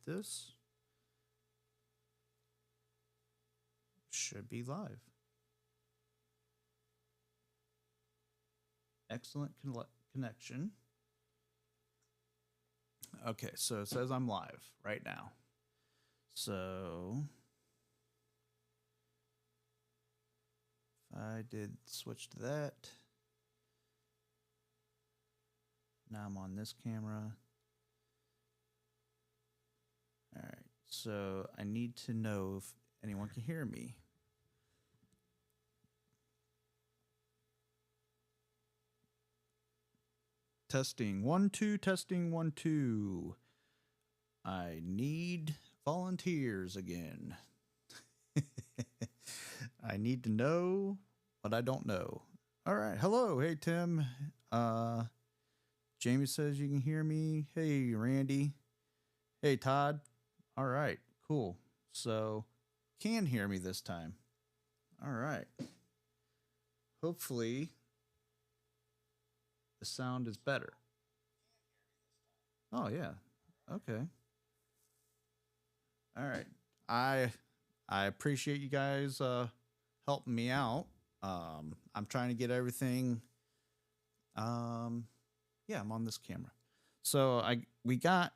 this. Should be live. Excellent connection. Okay, so it says I'm live right now. So if I did switch to that, now I'm on this camera. All right, so I need to know if anyone can hear me. Testing 1 2, testing 1 2. I need volunteers again. I need to know what I don't know. All right, hello, hey Tim. Jamie says you can hear me. Hey Randy. Hey Todd. All right, cool. So can hear me this time. All right. Hopefully the sound is better. Oh yeah. Okay. All right. I appreciate you guys helping me out. I'm trying to get everything. Yeah, I'm on this camera. So we got.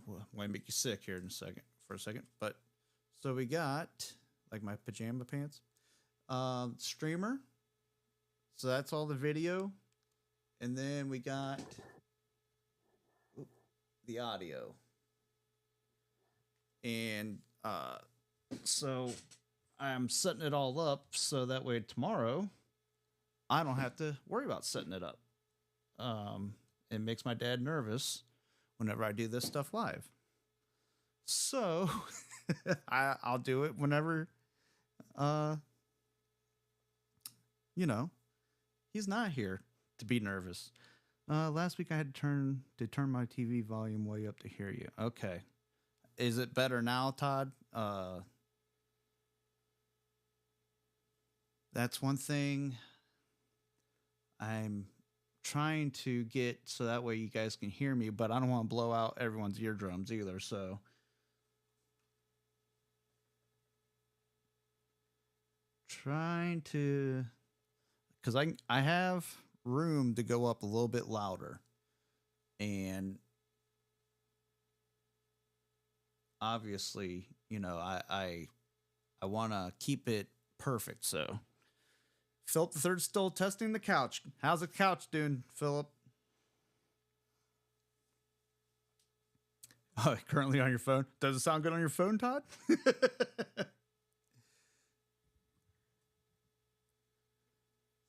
Well, I'm gonna make you sick here in a second for a second, but so we got like my pajama pants, streamer. So that's all the video, and then we got the audio, and so I'm setting it all up so that way tomorrow I don't have to worry about setting it up. It makes my dad nervous whenever I do this stuff live. So I'll do it whenever, uh, he's not here to be nervous. Last week I had to turn my TV volume way up to hear you. Okay. Is it better now, Todd? That's one thing I'm trying to get so that way you guys can hear me, but I don't want to blow out everyone's eardrums either. So trying to, because I have room to go up a little bit louder, and obviously, I want to keep it perfect. So Philip the Third still testing the couch. How's the couch doing, Philip? Oh, currently on your phone. Does it sound good on your phone, Todd?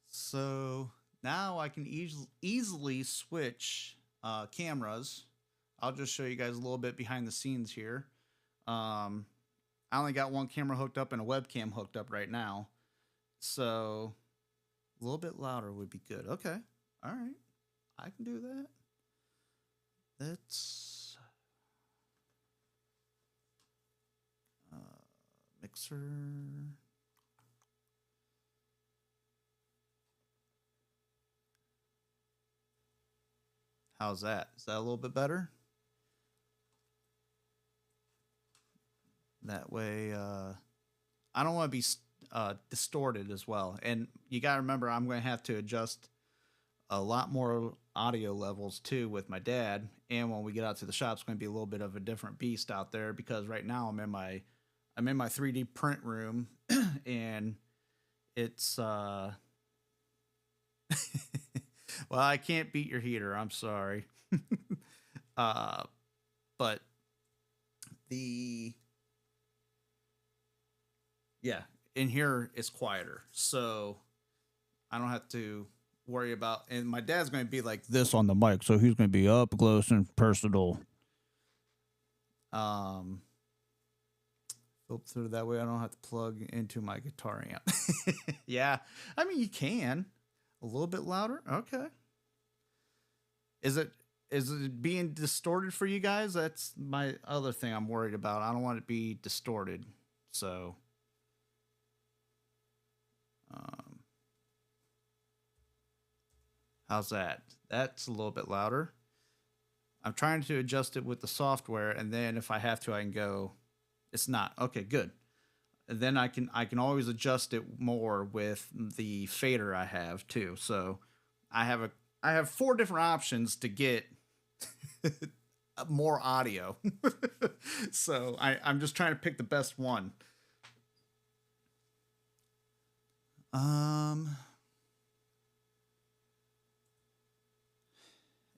So now I can easily switch cameras. I'll just show you guys a little bit behind the scenes here. I only got one camera hooked up and a webcam hooked up right now. So a little bit louder would be good. Okay. All right. I can do that. That's mixer. How's that? Is that a little bit better? That way, I don't want to be distorted as well. And you got to remember, I'm going to have to adjust a lot more audio levels too with my dad. And when we get out to the shop, it's going to be a little bit of a different beast out there because right now I'm in my 3D print room, and it's well, I can't beat your heater. I'm sorry. But the yeah, in here it's quieter, so I don't have to worry about. And my dad's going to be like this on the mic, so he's going to be up close and personal. Flip through that way. I don't have to plug into my guitar amp. Yeah, I mean you can a little bit louder. Okay. Is it being distorted for you guys? That's my other thing I'm worried about. I don't want it to be distorted. So how's that? That's a little bit louder. I'm trying to adjust it with the software, and then if I have to, I can go. It's not okay. Good. And then I can always adjust it more with the fader I have too. So I have a I have four different options to get more audio. So I'm just trying to pick the best one. Um,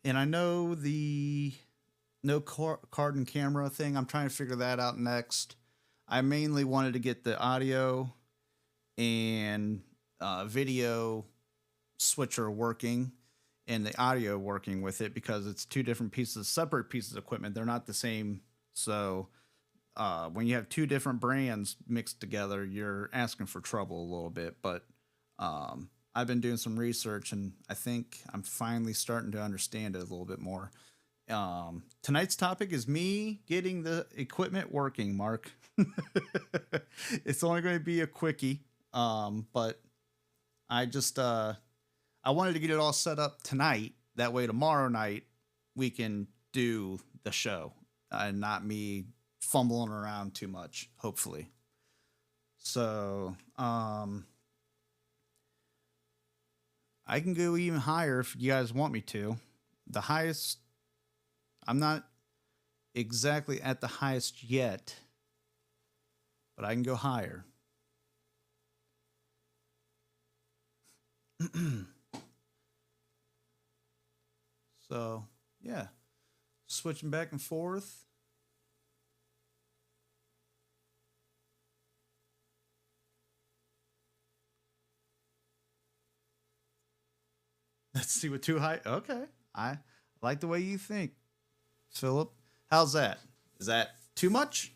and I know the no card and camera thing. I'm trying to figure that out next. I mainly wanted to get the audio and video switcher working and the audio working with it because it's two different pieces, separate pieces of equipment. They're not the same. So when you have two different brands mixed together, you're asking for trouble a little bit. But I've been doing some research and I think I'm finally starting to understand it a little bit more. Tonight's topic is me getting the equipment working, Mark. It's only going to be a quickie, but I just I wanted to get it all set up tonight. That way, tomorrow night we can do the show and not me fumbling around too much. Hopefully, so I can go even higher if you guys want me to. The highest, I'm not exactly at the highest yet, but I can go higher. So, yeah, switching back and forth. Let's see what too high. Okay, I like the way you think, Philip. How's that? Is that too much?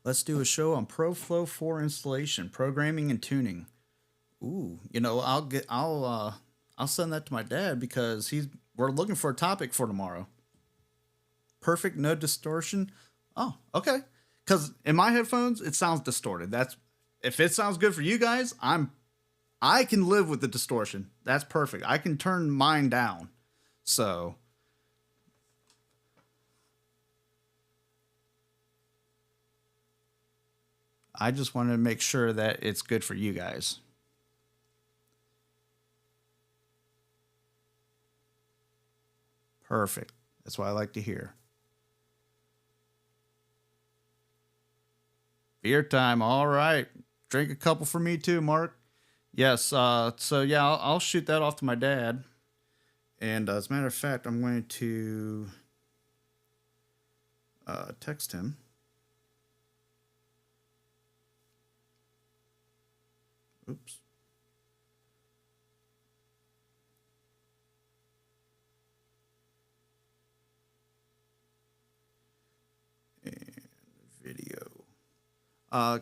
Let's do a show on ProFlow 4 installation, programming and tuning. Ooh, I'll send that to my dad because he's we're looking for a topic for tomorrow. Perfect, no distortion. Oh, okay. Cuz in my headphones it sounds distorted. That's if it sounds good for you guys, I can live with the distortion. That's perfect. I can turn mine down. So, I just wanted to make sure that it's good for you guys. Perfect. That's what I like to hear. Beer time. All right. Drink a couple for me too, Mark. Yes. So yeah, I'll shoot that off to my dad. And as a matter of fact, I'm going to text him. Oops. And video. Uh,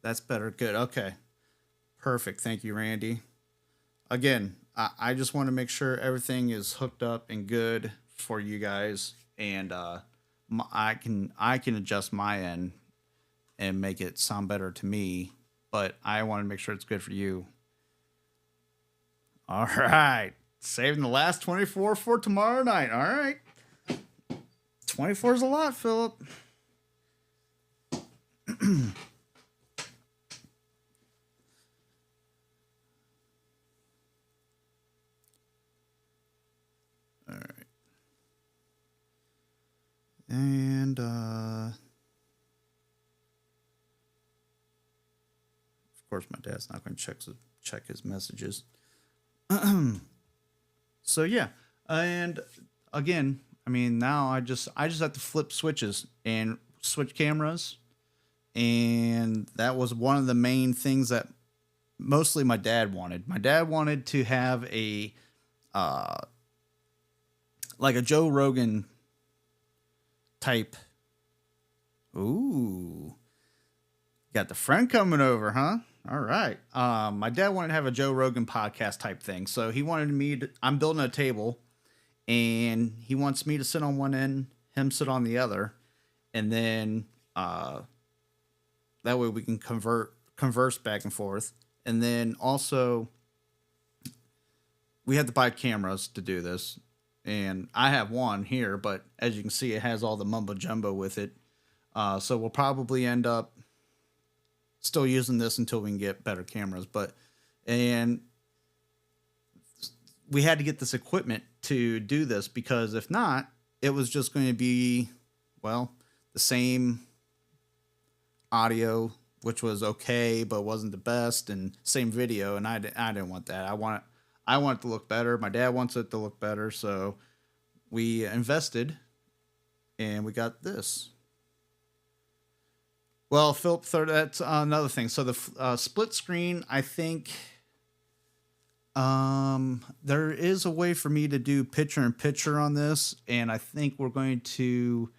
that's better. Good. Okay. Perfect. Thank you, Randy. Again, I just want to make sure everything is hooked up and good for you guys, and I can adjust my end and make it sound better to me. But I want to make sure it's good for you. All right, saving the last 24 for tomorrow night. All right, 24 is a lot, Philip. All right, and of course, my dad's not going to check his messages. So yeah, and again, I mean, now I just have to flip switches and switch cameras, and that was one of the main things that mostly my dad wanted. My dad wanted to have a uh like a Joe Rogan type. Ooh, got the friend coming over, huh? All right. My dad wanted to have a Joe Rogan podcast type thing, so he wanted me to. I'm building a table, and he wants me to sit on one end, him sit on the other, and then that way we can converse back and forth, and then also we had to buy cameras to do this, and I have one here, but as you can see, it has all the mumbo jumbo with it. So we'll probably end up still using this until we can get better cameras. And we had to get this equipment to do this, because if not, it was just going to be, well, the same audio, which was okay but wasn't the best, and same video, and I didn't want that. I want it to look better. My dad wants it to look better, so we invested and we got this. Well, Philip, that's another thing. So the split screen, I think there is a way for me to do picture in picture on this, and I think we're going to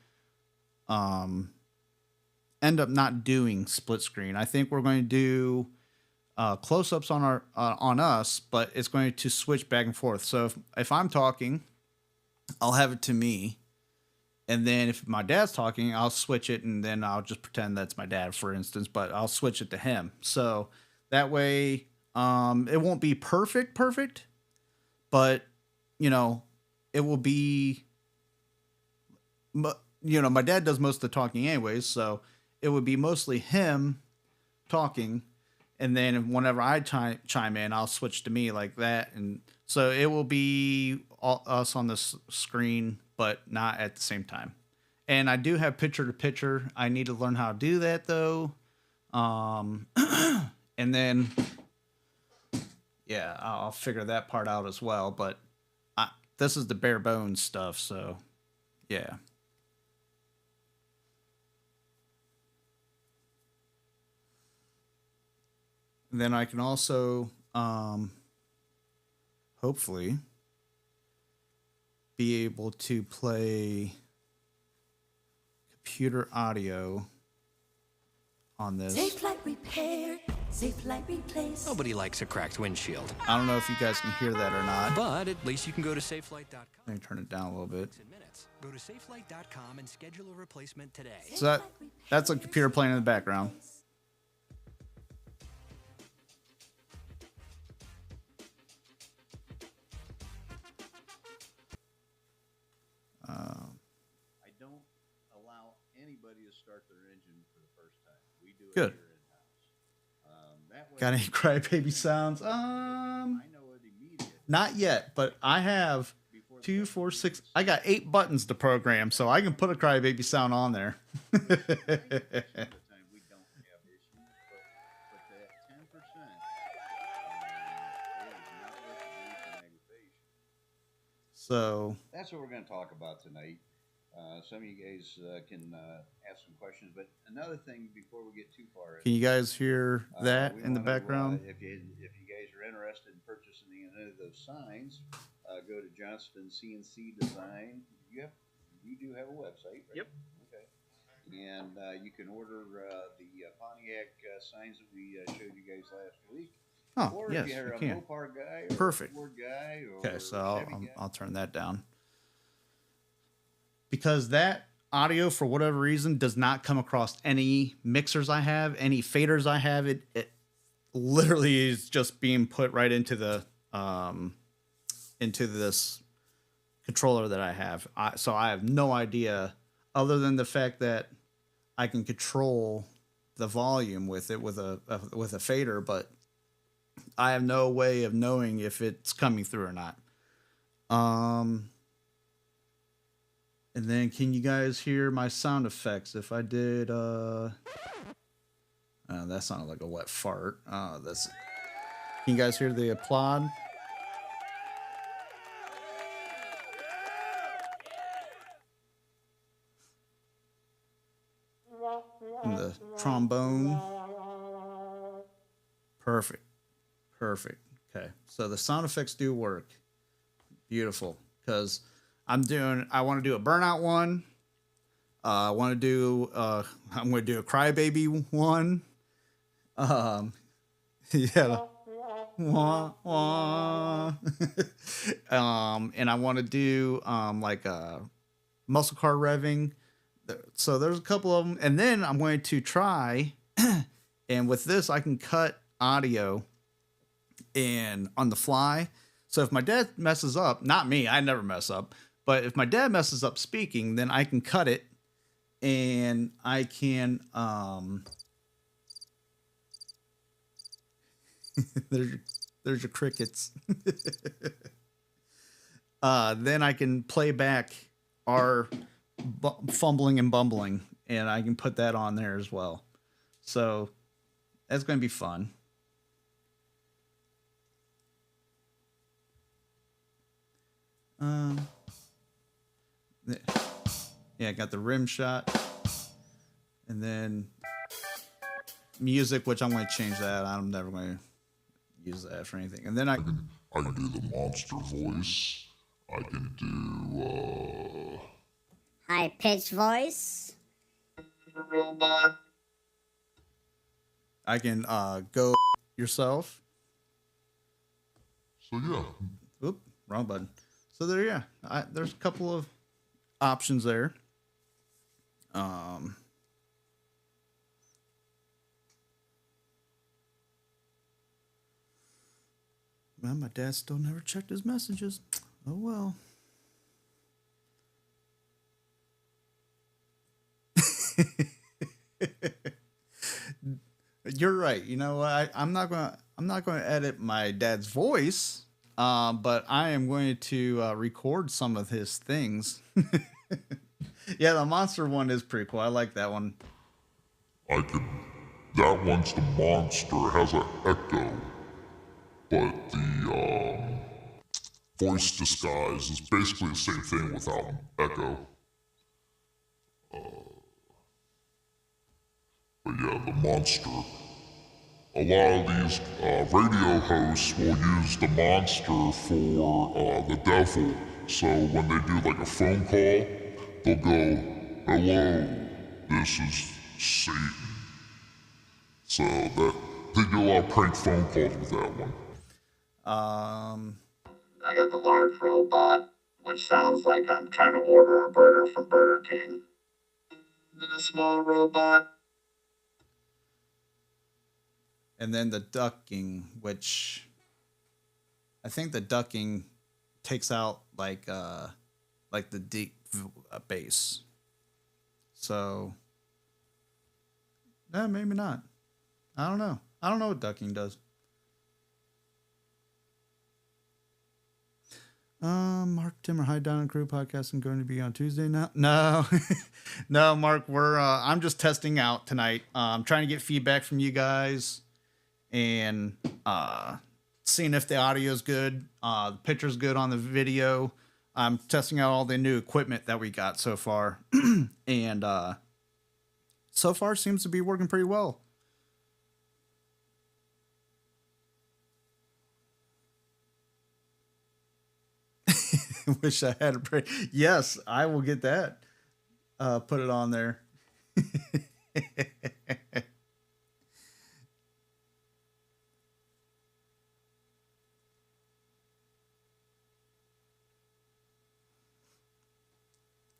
end up not doing split screen. I think we're going to do close-ups on our on us, but it's going to switch back and forth. So if I'm talking, I'll have it to me, and then if my dad's talking, I'll switch it, and then I'll just pretend that's my dad, for instance, but I'll switch it to him. So that way, it won't be perfect, but it will be. My dad does most of the talking anyways, so it would be mostly him talking, and then whenever I chime in, I'll switch to me like that, and so it will be all us on the screen, but not at the same time. And I do have picture to picture. I need to learn how to do that though, and then yeah, I'll figure that part out as well. But this is the bare bones stuff, so yeah. And then I can also hopefully be able to play computer audio on this. Safe flight repaired, safe flight replaced. Nobody likes a cracked windshield. I don't know if you guys can hear that or not. But at least you can go to safelight.com. Let me turn it down a little bit. In minutes. Go to safelight.com and schedule a replacement today. So that's a computer playing in the background. I don't allow anybody to start their engine for the first time. We do it Good. here in-house. That way, Got any crybaby sounds? I know it immediately. Not yet, but I have Before the 2, 4, customer 6. gets- I got 8 buttons to program, so I can put a crybaby sound on there. Some of the time we don't have issues, but that 10%, it is not worth the grief and aggravation. So That's what we're going to talk about tonight. Some of you guys can ask some questions, but another thing before we get too far, can you guys hear that we in the wanna, background? if you guys are interested in purchasing any of those signs, go to Johnston CNC Design. You do have a website, right? Yep. Okay. And you can order the Pontiac signs that we showed you guys last week. Oh, Or yes, if you're you a can. Mopar guy or Perfect. a Ford guy or Okay, so Chevy guy. I'll turn that down. Because that audio, for whatever reason, does not come across any mixers I have, any faders I have. It literally is just being put right into the into this controller that I have. So I have no idea, other than the fact that I can control the volume with it with a fader, but I have no way of knowing if it's coming through or not. And then can you guys hear my sound effects? If I did that sounded like a wet fart. Can you guys hear the applaud? And the trombone. Perfect. Okay. So the sound effects do work. Beautiful. Because I want to do a burnout one. I'm going to do a crybaby one. Yeah. Wah, wah. And I want to do like a muscle car revving. So there's a couple of them, and then I'm going to try, and with this I can cut audio and on the fly. So if my dad messes up, not me, I never mess up, but if my dad messes up speaking, then I can cut it and I can there's your crickets. Then I can play back our fumbling and bumbling, and I can put that on there as well. So that's going to be fun. Yeah, I got the rim shot, and then music, which I'm going to change that. I'm never going to use that for anything. And then I can do the monster voice. I can do high pitched voice. Robot. I can go yourself. So yeah. Oop, wrong button. So there, yeah. There's a couple of options there. Well, my dad still never checked his messages. Oh well. You're right. You know, I'm not gonna edit my dad's voice, but I am going to record some of his things. Yeah, the monster one is pretty cool. I like that one. That one's the monster. It has an echo, but the voice disguise is basically the same thing without echo. But yeah, the monster. A lot of these radio hosts will use the monster for the devil. So when they do like a phone call, they'll go, "Hello, this is Satan." So that they do a lot of prank phone calls with that one. I got the large robot, which sounds like I'm trying to order a burger from Burger King. Then a small robot. And then the ducking, which I think the ducking takes out like the deep bass. So maybe not. I don't know. I don't know what ducking does. Mark Timmer, High Down and Crew podcasting going to be on Tuesday now? No, no, Mark. I'm just testing out tonight. I'm trying to get feedback from you guys and seeing if the audio is good, the picture's good on the video. I'm testing out all the new equipment that we got so far, and so far seems to be working pretty well. Wish I had a break. Yes, I will get that. Put it on there.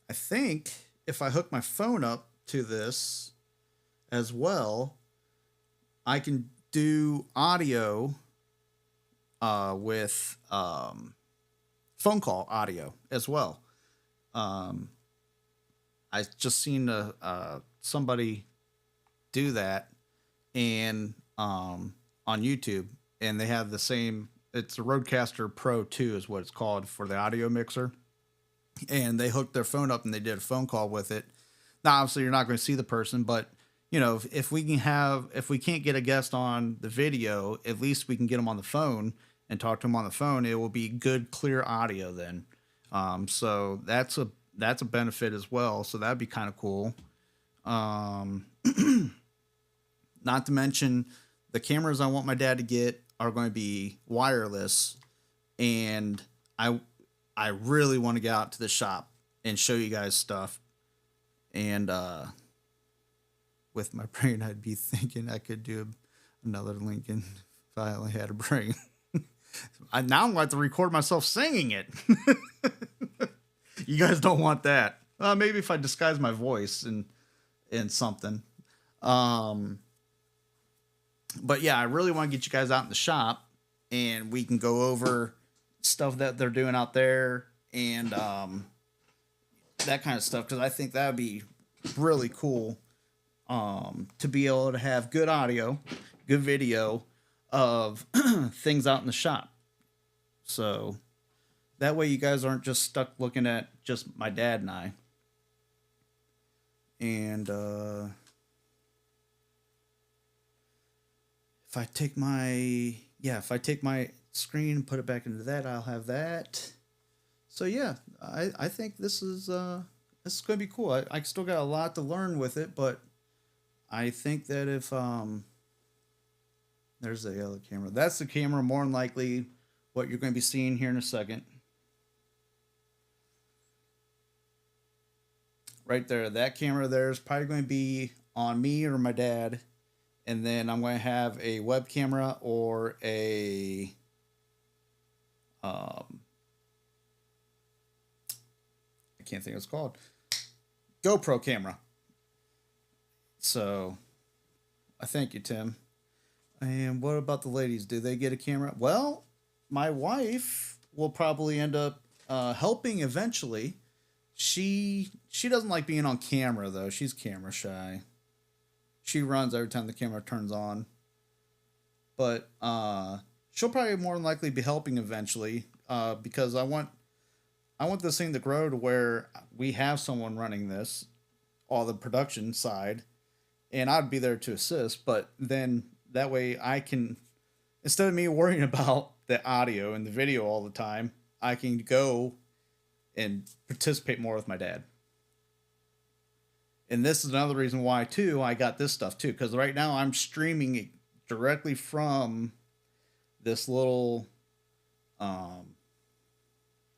I think if I hook my phone up to this as well, I can do audio with phone call audio as well. I just seen somebody do that and on YouTube, and they have the same. It's a Rodecaster Pro 2 is what it's called for the audio mixer. And they hooked their phone up and they did a phone call with it. Now, obviously, you're not going to see the person, but you know, if we can't get a guest on the video, at least we can get them on the phone and talk to them on the phone. It will be good, clear audio then. So that's a benefit as well. So that'd be kind of cool. Not to mention the cameras I want my dad to get are going to be wireless, and I really want to get out to the shop and show you guys stuff. And with my brain, I'd be thinking I could do another Lincoln if I only had a brain. Now I'm going to record myself singing it. You guys don't want that. Maybe if I disguise my voice and something. But yeah, I really want to get you guys out in the shop, and we can go over stuff that they're doing out there, and that kind of stuff, because I think that would be really cool, to be able to have good audio, good video of things out in the shop. So that way you guys aren't just stuck looking at just my dad and I. And if I take my screen and put it back into that, I'll have that. So yeah, I think this is going to be cool. I still got a lot to learn with it, but I think that if there's the other camera. That's the camera, more than likely what you're going to be seeing here in a second. Right there, that camera there is probably going to be on me or my dad, and then I'm going to have a web camera or a I can't think what it's called, GoPro camera. So I thank you, Tim. And what about the ladies? Do they get a camera? Well, my wife will probably end up helping eventually. She doesn't like being on camera, though. She's camera shy. She runs every time the camera turns on. But she'll probably more than likely be helping eventually, because I want this thing to grow to where we have someone running this, all the production side, and I'd be there to assist. But then that way I can, instead of me worrying about the audio and the video all the time, I can go and participate more with my dad. And this is another reason why, too, I got this stuff, too. Because right now I'm streaming it directly from this little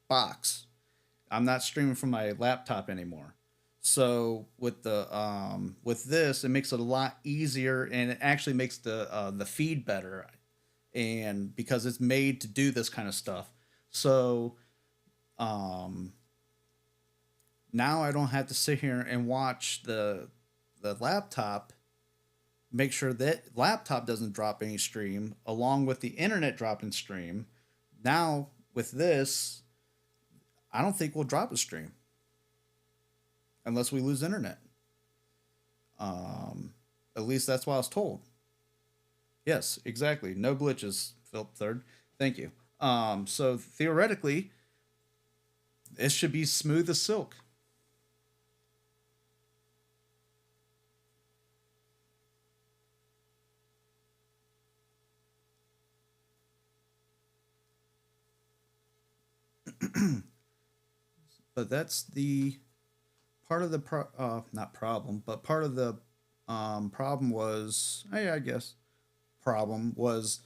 box. I'm not streaming from my laptop anymore. So with the with this, it makes it a lot easier, and it actually makes the feed better, and because it's made to do this kind of stuff. So now I don't have to sit here and watch the laptop, make sure that laptop doesn't drop any stream, along with the internet dropping stream. Now with this, I don't think we'll drop a stream unless we lose internet. At least that's what I was told. Yes, exactly. No glitches, Philip Third. Thank you. So theoretically, it should be smooth as silk. But that's the part of the not problem, but part of the problem was, I guess problem was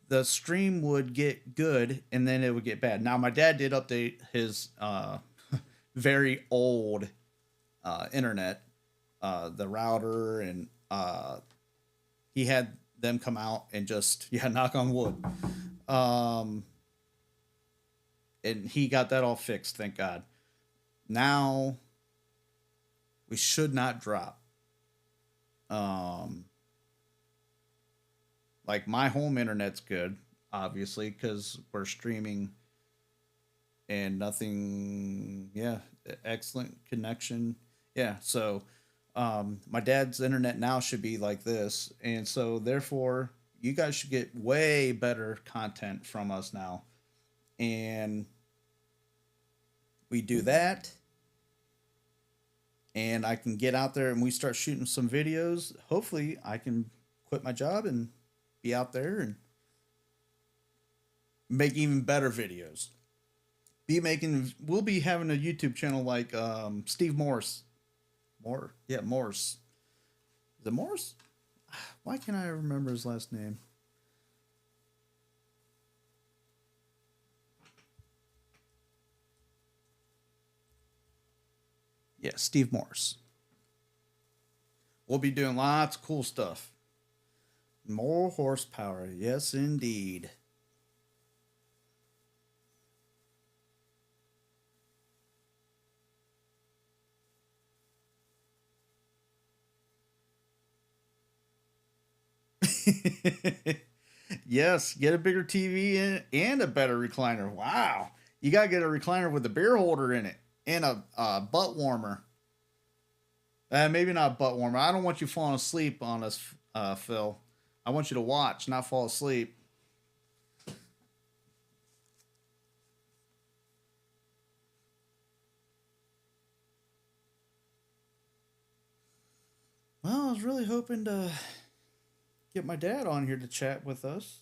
the stream would get good and then it would get bad. Now my dad did update his very old internet, the router, and he had them come out and just, knock on wood. And he got that all fixed, thank God. Now we should not drop. Like my home internet's good, obviously, because we're streaming and nothing. Yeah, excellent connection. Yeah, so my dad's internet now should be like this, and so therefore you guys should get way better content from us now. And we do that, and I can get out there and we start shooting some videos. Hopefully I can quit my job and be out there and make even better videos. We'll be having a YouTube channel like Steve Morse. Morse. Is it Morse? Why can't I remember his last name? Yeah, Steve Morse. We'll be doing lots of cool stuff. More horsepower. Yes, indeed. Yes, get a bigger TV and a better recliner. Wow. You got to get a recliner with a beer holder in it and a butt warmer. Maybe not butt warmer. I don't want you falling asleep on us, Phil. I want you to watch, not fall asleep. Well, I was really hoping to get my dad on here to chat with us,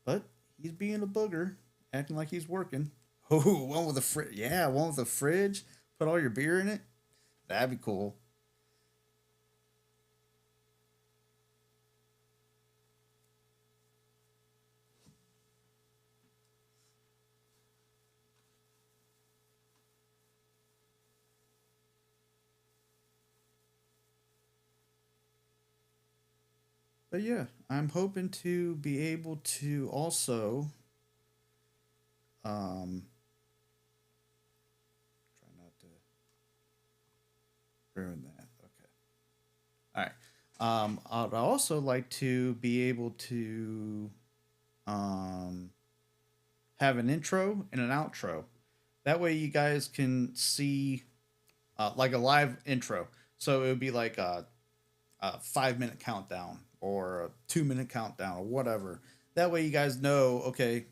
but he's being a booger, acting like he's working. Oh, one with a fridge. Yeah, one with a fridge. Put all your beer in it. That'd be cool. But yeah, I'm hoping to be able to also try not to ruin that. Okay. All right. I'd also like to be able to have an intro and an outro. That way you guys can see like a live intro. So it would be like a 5-minute countdown or a 2-minute countdown or whatever. That way you guys know, okay,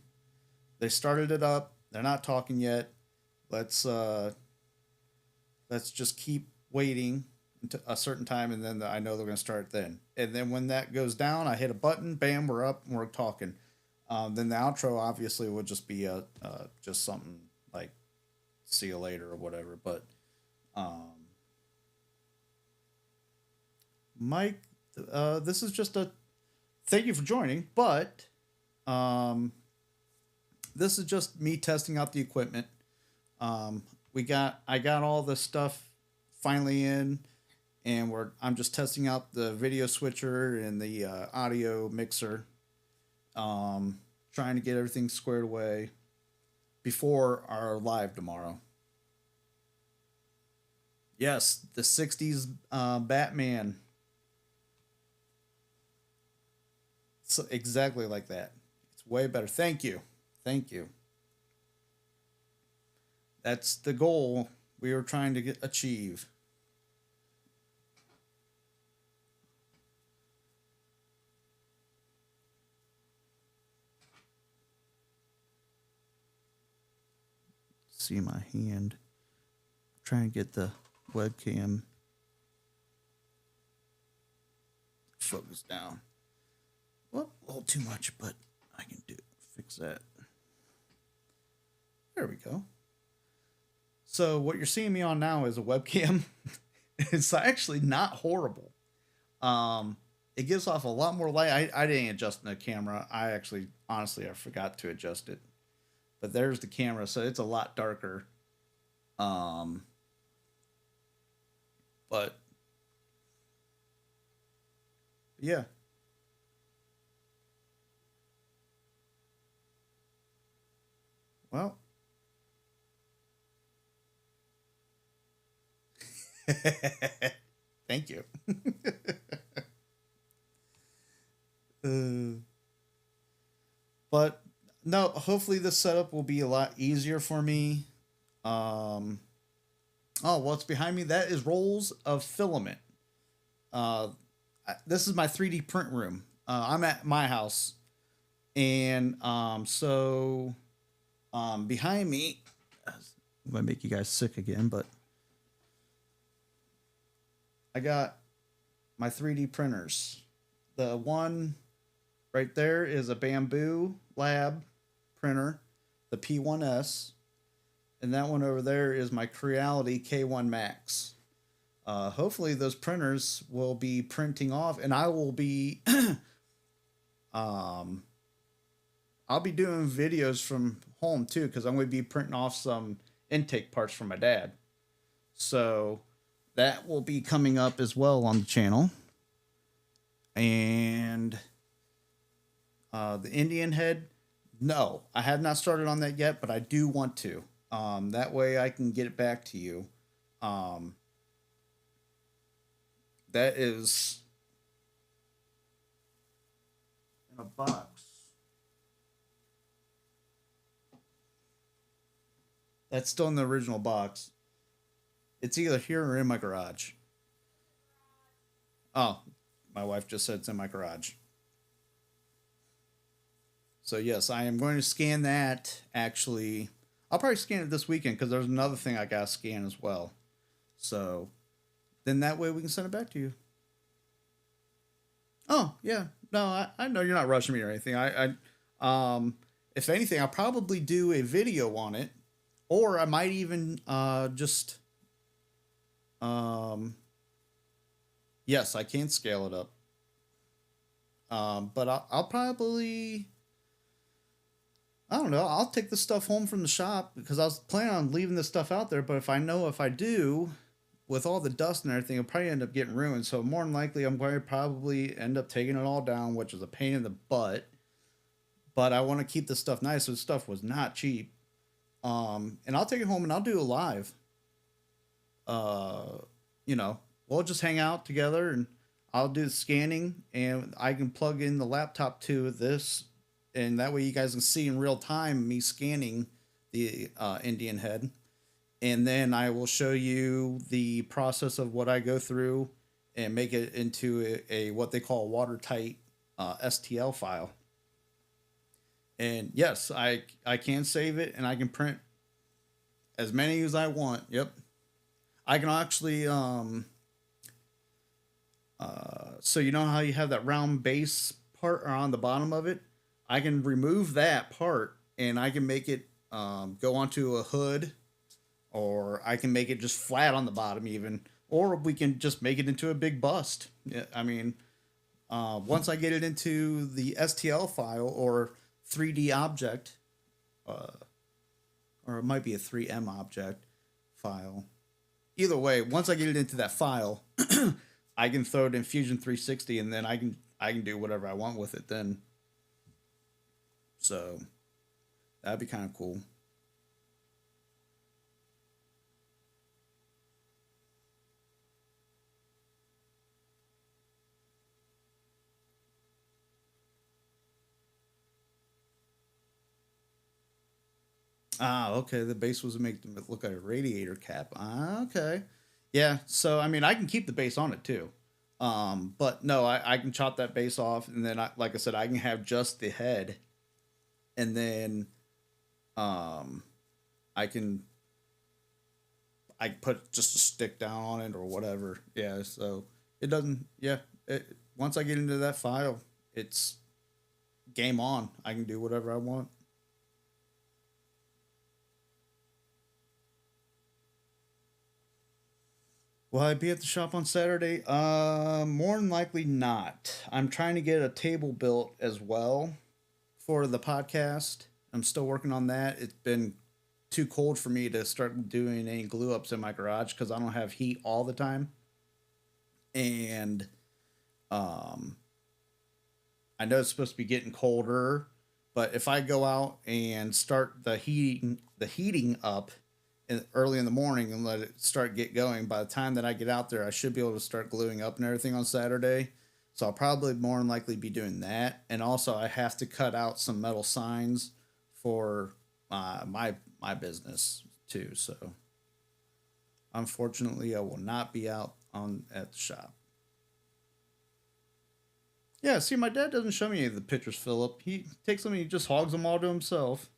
they started it up. They're not talking yet. Let's just keep waiting until a certain time, and then I know they're going to start then. And then when that goes down, I hit a button, bam, we're up and we're talking. Then the outro obviously would just be just something like see you later or whatever. But Mike, this is just a thank you for joining, but this is just me testing out the equipment. I got all the stuff finally in, and I'm just testing out the video switcher and the audio mixer. Trying to get everything squared away before our live tomorrow. Yes, the 60s Batman. So exactly like that. It's way better. Thank you. Thank you. That's the goal we were trying to achieve. See my hand. Trying to get the webcam focused down. Well, a little too much, but I can fix that. There we go. So what you're seeing me on now is a webcam. It's actually not horrible. It gives off a lot more light. I didn't adjust the camera. Honestly, I forgot to adjust it. But there's the camera, so it's a lot darker. But yeah. Well. Thank you. But no, hopefully this setup will be a lot easier for me. Oh, what's behind me? That is rolls of filament. This is my 3D print room. I'm at my house, and so behind me, I'm gonna make you guys sick again, but I got my 3D printers. The one right there is a Bamboo Lab printer, the P1S, and that one over there is my Creality K1 Max. Hopefully those printers will be printing off, and I will be I'll be doing videos from home too, because I'm going to be printing off some intake parts from my dad. So that will be coming up as well on the channel. And the Indian head, no, I have not started on that yet, but I do want to. That way I can get it back to you. That is in a box. That's still in the original box. It's either here or in my garage. Oh, my wife just said it's in my garage. So yes, I am going to scan that. Actually, I'll probably scan it this weekend because there's another thing I gotta scan as well. So then that way we can send it back to you. Oh yeah, no, I know you're not rushing me or anything. If anything, I'll probably do a video on it, or I might even just yes, I can scale it up. But I'll probably, I don't know. I'll take the stuff home from the shop because I was planning on leaving this stuff out there. But if I do, with all the dust and everything, it'll probably end up getting ruined. So more than likely, I'm going to probably end up taking it all down, which is a pain in the butt. But I want to keep the stuff nice. So the stuff was not cheap. And I'll take it home and I'll do a live. We'll just hang out together and I'll do the scanning and I can plug in the laptop to this. And that way you guys can see in real time me scanning the Indian head. And then I will show you the process of what I go through and make it into a what they call a watertight STL file. And yes, I can save it and I can print as many as I want. Yep. I can actually, so you know how you have that round base part on the bottom of it? I can remove that part and I can make it go onto a hood, or I can make it just flat on the bottom even, or we can just make it into a big bust. Yeah, I mean, once I get it into the STL file or 3D object, or it might be a 3M object file. Either way, once I get it into that file, I can throw it in Fusion 360 and then I can do whatever I want with it then. So that'd be kind of cool. Ah, okay. The base was to make them look like a radiator cap. Ah, okay. Yeah. So, I mean, I can keep the base on it too. But no, I can chop that base off. And then, like I said, I can have just the head. And then I can put just a stick down on it or whatever. Yeah. So it doesn't, yeah. Once I get into that file, it's game on. I can do whatever I want. Will I be at the shop on Saturday? More than likely not. I'm trying to get a table built as well for the podcast. I'm still working on that. It's been too cold for me to start doing any glue ups in my garage because I don't have heat all the time. And I know it's supposed to be getting colder, but if I go out and start the heating up early in the morning and let it get going, by the time that I get out there, I should be able to start gluing up and everything on Saturday. So I'll probably more than likely be doing that. And also I have to cut out some metal signs for my business too. So unfortunately I will not be out at the shop. Yeah, see, my dad doesn't show me any of the pictures, Philip. He takes them and he just hogs them all to himself.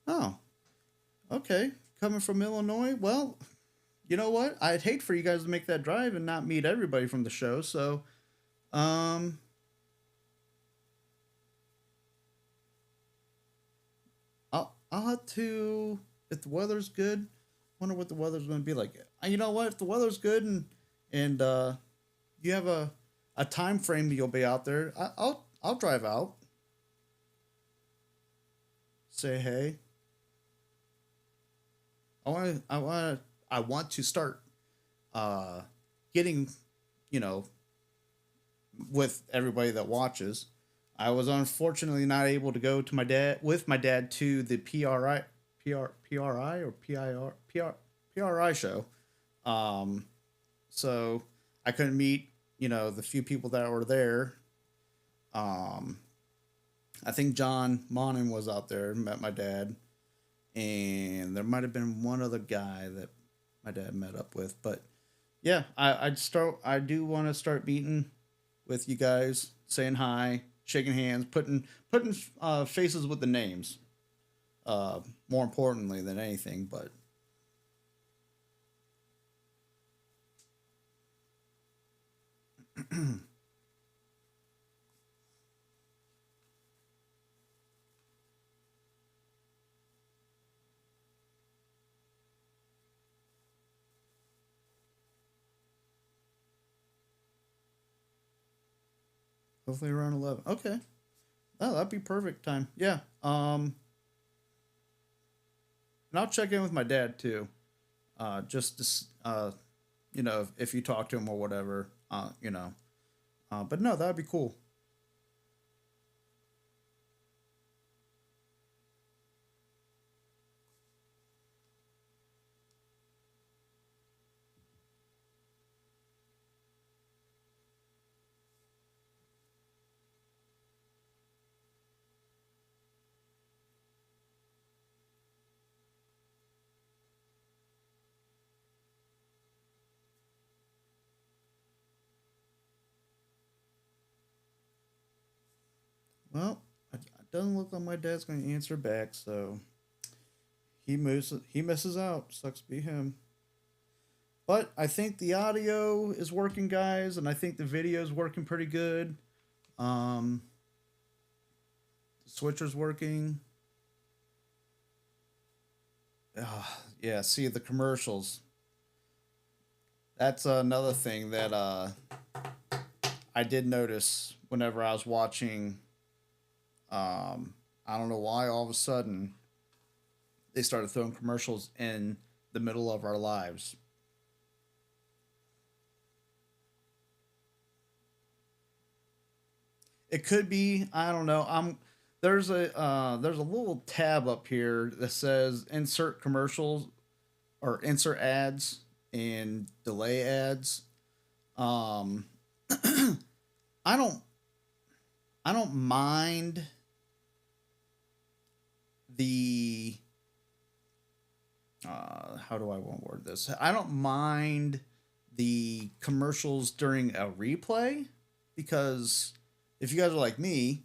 Oh, okay. Coming from Illinois? Well, you know what? I'd hate for you guys to make that drive and not meet everybody from the show. So, I'll have to, if the weather's good, wonder what the weather's going to be like. You know what? If the weather's good and you have a time frame that you'll be out there, I'll drive out. Say hey. I want to start getting, with everybody that watches. I was unfortunately not able to go to my dad to the PRI or PRI show. So I couldn't meet, the few people that were there. I think John Monin was out there, met my dad, and there might have been one other guy that my dad met up with. But yeah, I do want to start meeting with you guys, saying hi, shaking hands, putting faces with the names. More importantly than anything, but. Hopefully around 11. Okay. Oh, that'd be perfect time. Yeah. And I'll check in with my dad too. Just to, if you talk to him or whatever, but no, that'd be cool. Well, it doesn't look like my dad's going to answer back, so he misses out. Sucks to be him. But I think the audio is working, guys, and I think the video is working pretty good. The switcher's working. Yeah, see the commercials. That's another thing that I did notice whenever I was watching. I don't know why all of a sudden they started throwing commercials in the middle of our lives. It could be, I don't know. There's a little tab up here that says insert commercials or insert ads and delay ads. I don't mind the how do I want to word this? I don't mind the commercials during a replay, because if you guys are like me,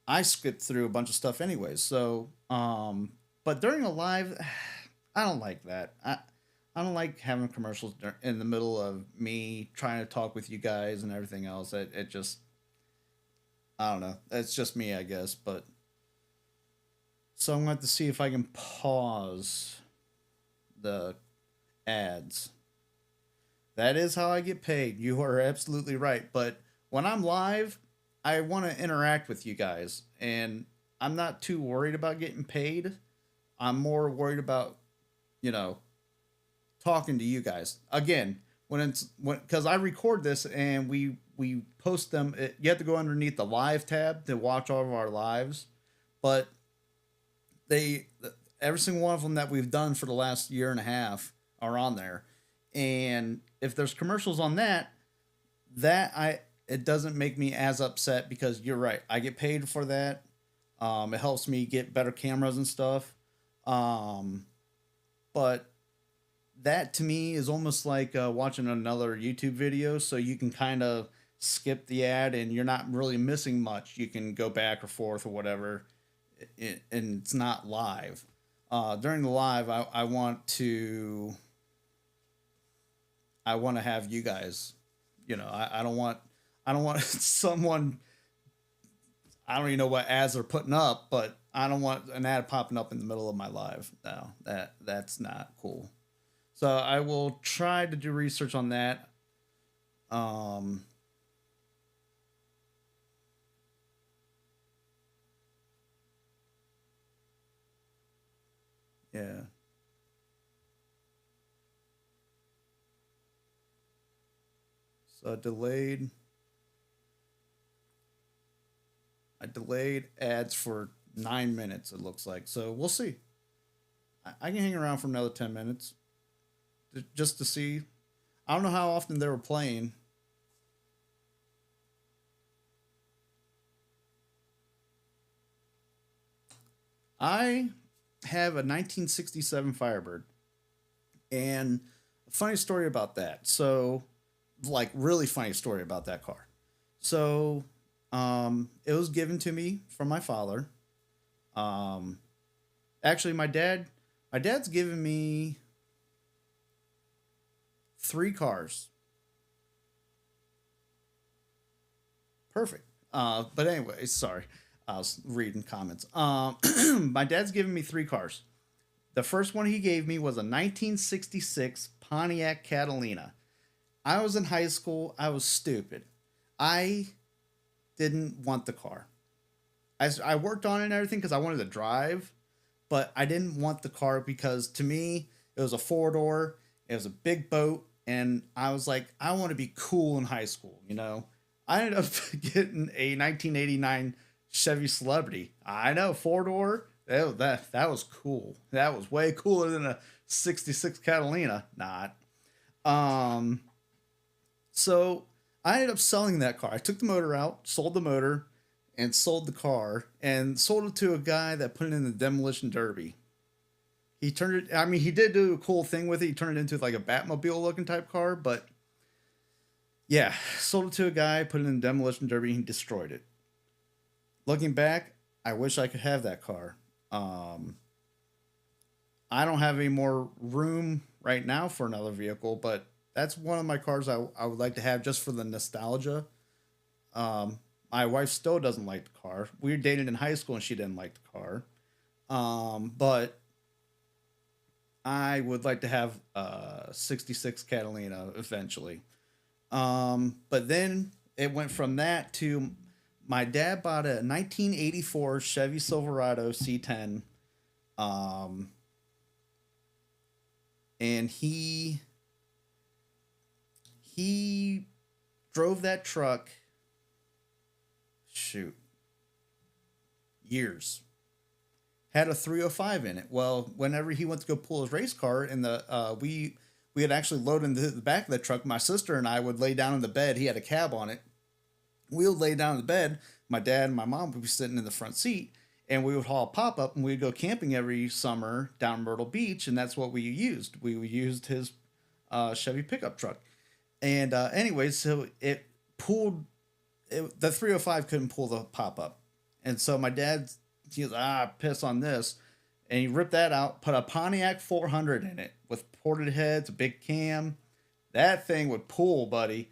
I skipped through a bunch of stuff anyways. So, but during a live, I don't like that. I don't like having commercials in the middle of me trying to talk with you guys and everything else. It just, I don't know. It's just me, I guess. But so I'm going to have to see if I can pause the ads. That is how I get paid. You are absolutely right. But when I'm live, I want to interact with you guys, and I'm not too worried about getting paid. I'm more worried about, talking to you guys. Again, because I record this and we post them. You have to go underneath the live tab to watch all of our lives, but every single one of them that we've done for the last year and a half are on there. And if there's commercials on it doesn't make me as upset, because you're right. I get paid for that. It helps me get better cameras and stuff. But that to me is almost like watching another YouTube video. So you can kind of skip the ad and you're not really missing much. You can go back or forth or whatever. And it's not live. During the live, I want to have you guys, I don't want someone, I don't even know what ads they're putting up, but I don't want an ad popping up in the middle of my live. No, that's not cool. So I will try to do research on that. Yeah. So I delayed ads for 9 minutes, it looks like. So we'll see. I can hang around for another 10 minutes just to see. I don't know how often they were playing. I have a 1967 Firebird. And a funny story about that. So, like, really funny story about that car. So, it was given to me from my father. Actually, my dad's given me 3 cars. Perfect. But anyway, sorry. I was reading comments. My dad's given me 3 cars. The first one he gave me was a 1966 Pontiac Catalina. I was in high school. I was stupid. I didn't want the car. I worked on it and everything because I wanted to drive, but I didn't want the car because to me, it was a 4-door. It was a big boat. And I was like, I want to be cool in high school, you know? I ended up getting a 1989 Chevy Celebrity. I know, 4-door. That was cool. That was way cooler than a 66 Catalina. Not. So I ended up selling that car. I took the motor out, sold the motor, and sold the car, and sold it to a guy that put it in the demolition derby. He turned it. I mean, he did do a cool thing with it. He turned it into like a Batmobile looking type car, but yeah, sold it to a guy, put it in the demolition derby, and he destroyed it. Looking back, I wish I could have that car. I don't have any more room right now for another vehicle, but that's one of my cars I would like to have just for the nostalgia. My wife still doesn't like the car. We were dated in high school and she didn't like the car. But I would like to have a 66 Catalina eventually. But then it went from that to my dad bought a 1984 Chevy Silverado C10. And he drove that truck, years. Had a 305 in it. Well, whenever he went to go pull his race car, and we had actually loaded into the back of the truck. My sister and I would lay down in the bed. He had a cab on it. We would lay down in the bed. My dad and my mom would be sitting in the front seat, and we would haul a pop up, and we'd go camping every summer down Myrtle Beach, and that's what we used. We used his Chevy pickup truck. And anyway, so it pulled. The 305 couldn't pull the pop up, and so my dad, he was piss on this, and he ripped that out, put a Pontiac 400 in it with ported heads, a big cam. That thing would pull, buddy.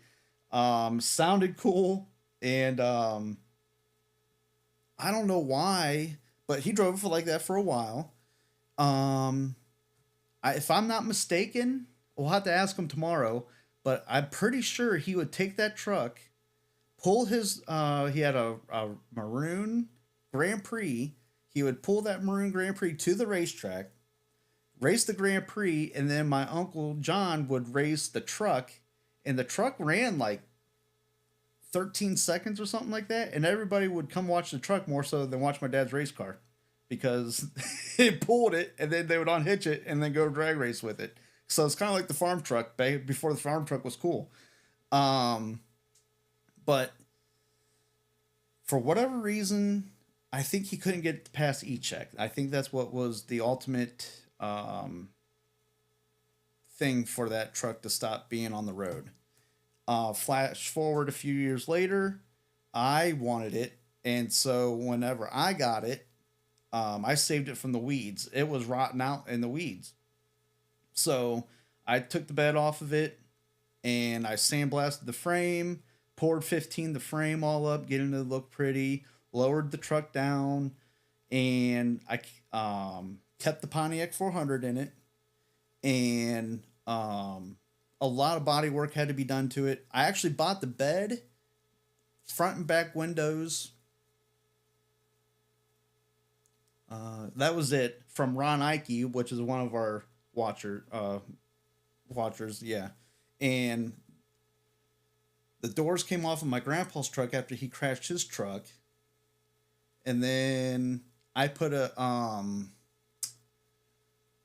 Sounded cool, and I don't know why, but he drove it for like that for a while. If I'm not mistaken, we'll have to ask him tomorrow, but I'm pretty sure he would take that truck, pull his, he had a maroon Grand Prix. He would pull that maroon Grand Prix to the racetrack, race the Grand Prix, and then my Uncle John would race the truck, and the truck ran like 13 seconds or something like that, and everybody would come watch the truck more so than watch my dad's race car because he pulled it, and then they would unhitch it and then go drag race with it. So it's kind of like the farm truck before the farm truck was cool. But for whatever reason, I think he couldn't get past E-check. I think that's what was the ultimate thing for that truck to stop being on the road. Flash forward a few years later, I wanted it, and so whenever I got it, I saved it from the weeds. It was rotting out in the weeds. So I took the bed off of it, and I sandblasted the frame, poured 15 the frame all up, getting it to look pretty, lowered the truck down, and I kept the Pontiac 400 in it, and a lot of body work had to be done to it. I actually bought the bed, front and back windows. That was it from Ron Ike, which is one of our watchers. Yeah. And the doors came off of my grandpa's truck after he crashed his truck. And then I put a,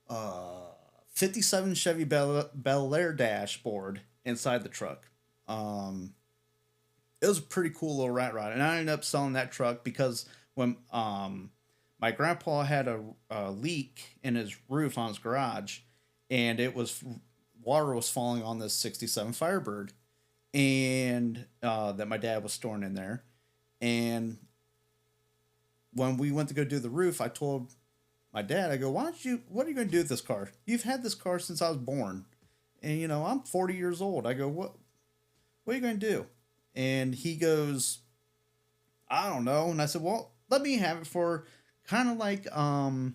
57 Chevy Bel Air dashboard inside the truck. It was a pretty cool little rat rod, and I ended up selling that truck because when my grandpa had a leak in his roof on his garage, and water was falling on this 67 Firebird, and that my dad was storing in there. And when we went to go do the roof, I told my dad, I go, what are you going to do with this car? You've had this car since I was born. And, I'm 40 years old. I go, what are you going to do? And he goes, I don't know. And I said, well, let me have it for kind of like an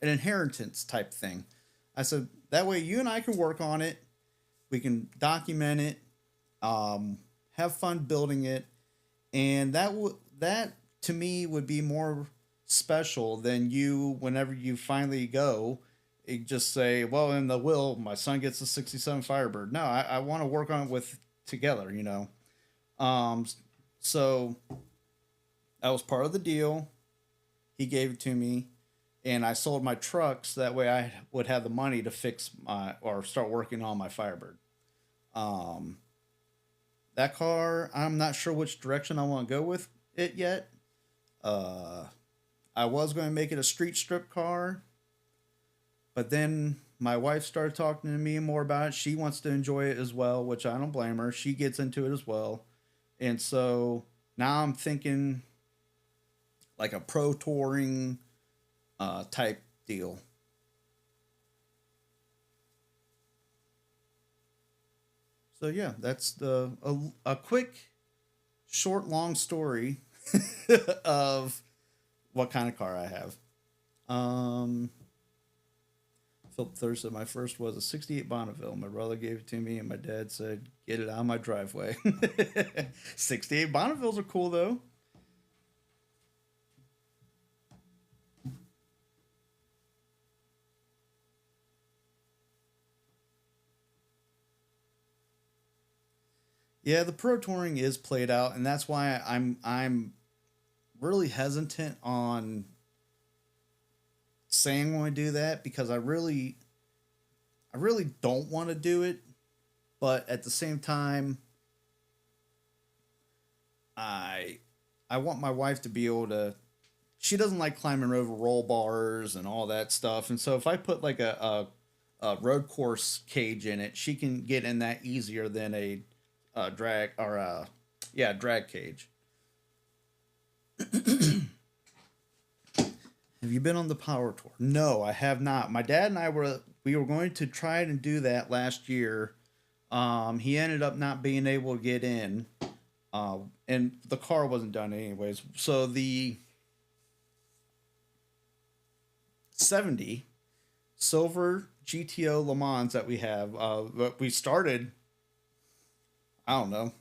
inheritance type thing. I said, that way you and I can work on it. We can document it, have fun building it. And that to me would be more special than you, whenever you finally go, you just say, well, in the will, my son gets a 67 Firebird. No, I want to work on it together. So that was part of the deal. He gave it to me, and I sold my truck so that way I would have the money to fix or start working on my Firebird. That car, I'm not sure which direction I want to go with it yet. I was going to make it a street strip car, but then my wife started talking to me more about it. She wants to enjoy it as well, which I don't blame her. She gets into it as well. And so now I'm thinking like a pro touring type deal. So yeah, that's a quick, short, long story of what kind of car I have. Philip Thurston, my first was a 68 Bonneville. My brother gave it to me, and my dad said, get it out of my driveway. 68 Bonnevilles are cool, though. Yeah, the pro touring is played out, and that's why I'm really hesitant on saying when I do that, because I really don't want to do it, but at the same time, I want my wife to be able to. She doesn't like climbing over roll bars and all that stuff, and so if I put like a road course cage in it, she can get in that easier than a drag or drag cage. Have you been on the Power Tour? No, I have not. My dad and I were going to try and do that last year. He ended up not being able to get in, and the car wasn't done anyways. So the 70 silver GTO Le Mans that we have, we started, I don't know.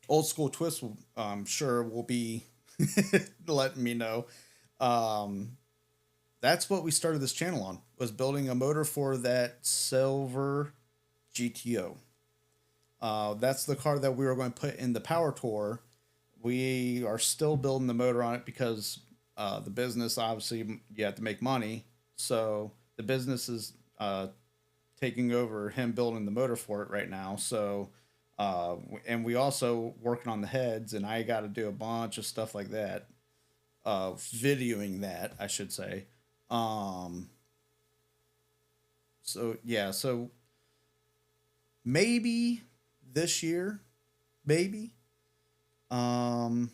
Old School Twist, I'm sure, will be letting me know. That's what we started this channel on, was building a motor for that silver GTO. That's the car that we were going to put in the Power Tour. We are still building the motor on it because the business, obviously, you have to make money. So the business is taking over him building the motor for it right now. So, and we also working on the heads, and I got to do a bunch of stuff like that. Videoing that, I should say. So yeah, so maybe this year, maybe. I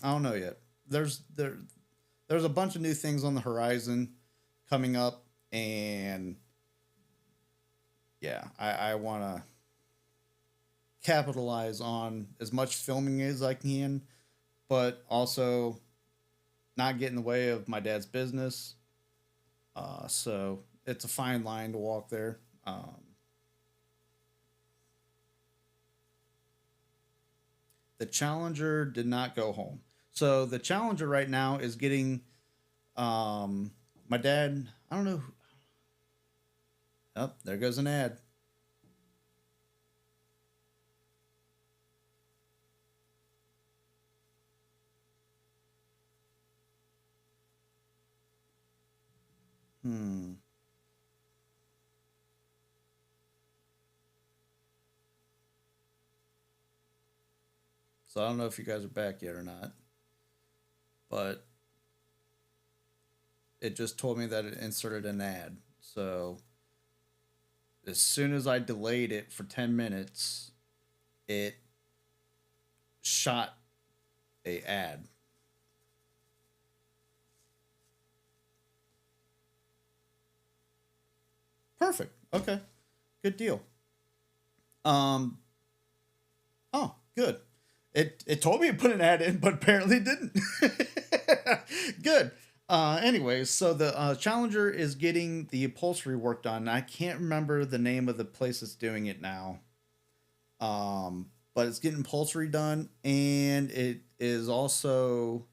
don't know yet. There's a bunch of new things on the horizon coming up, and yeah, I want to capitalize on as much filming as I can, but also not get in the way of my dad's business. So it's a fine line to walk there. The Challenger did not go home. So the Challenger right now is getting, my dad, I don't know. Oh, there goes an ad. So I don't know if you guys are back yet or not, but it just told me that it inserted an ad. So as soon as I delayed it for 10 minutes, it shot a ad. Perfect. Okay. Good deal. Oh, good. It told me to put an ad in, but apparently it didn't. Good. Anyways, so the Challenger is getting the upholstery work done. I can't remember the name of the place that's doing it now. But it's getting upholstery done, and it is also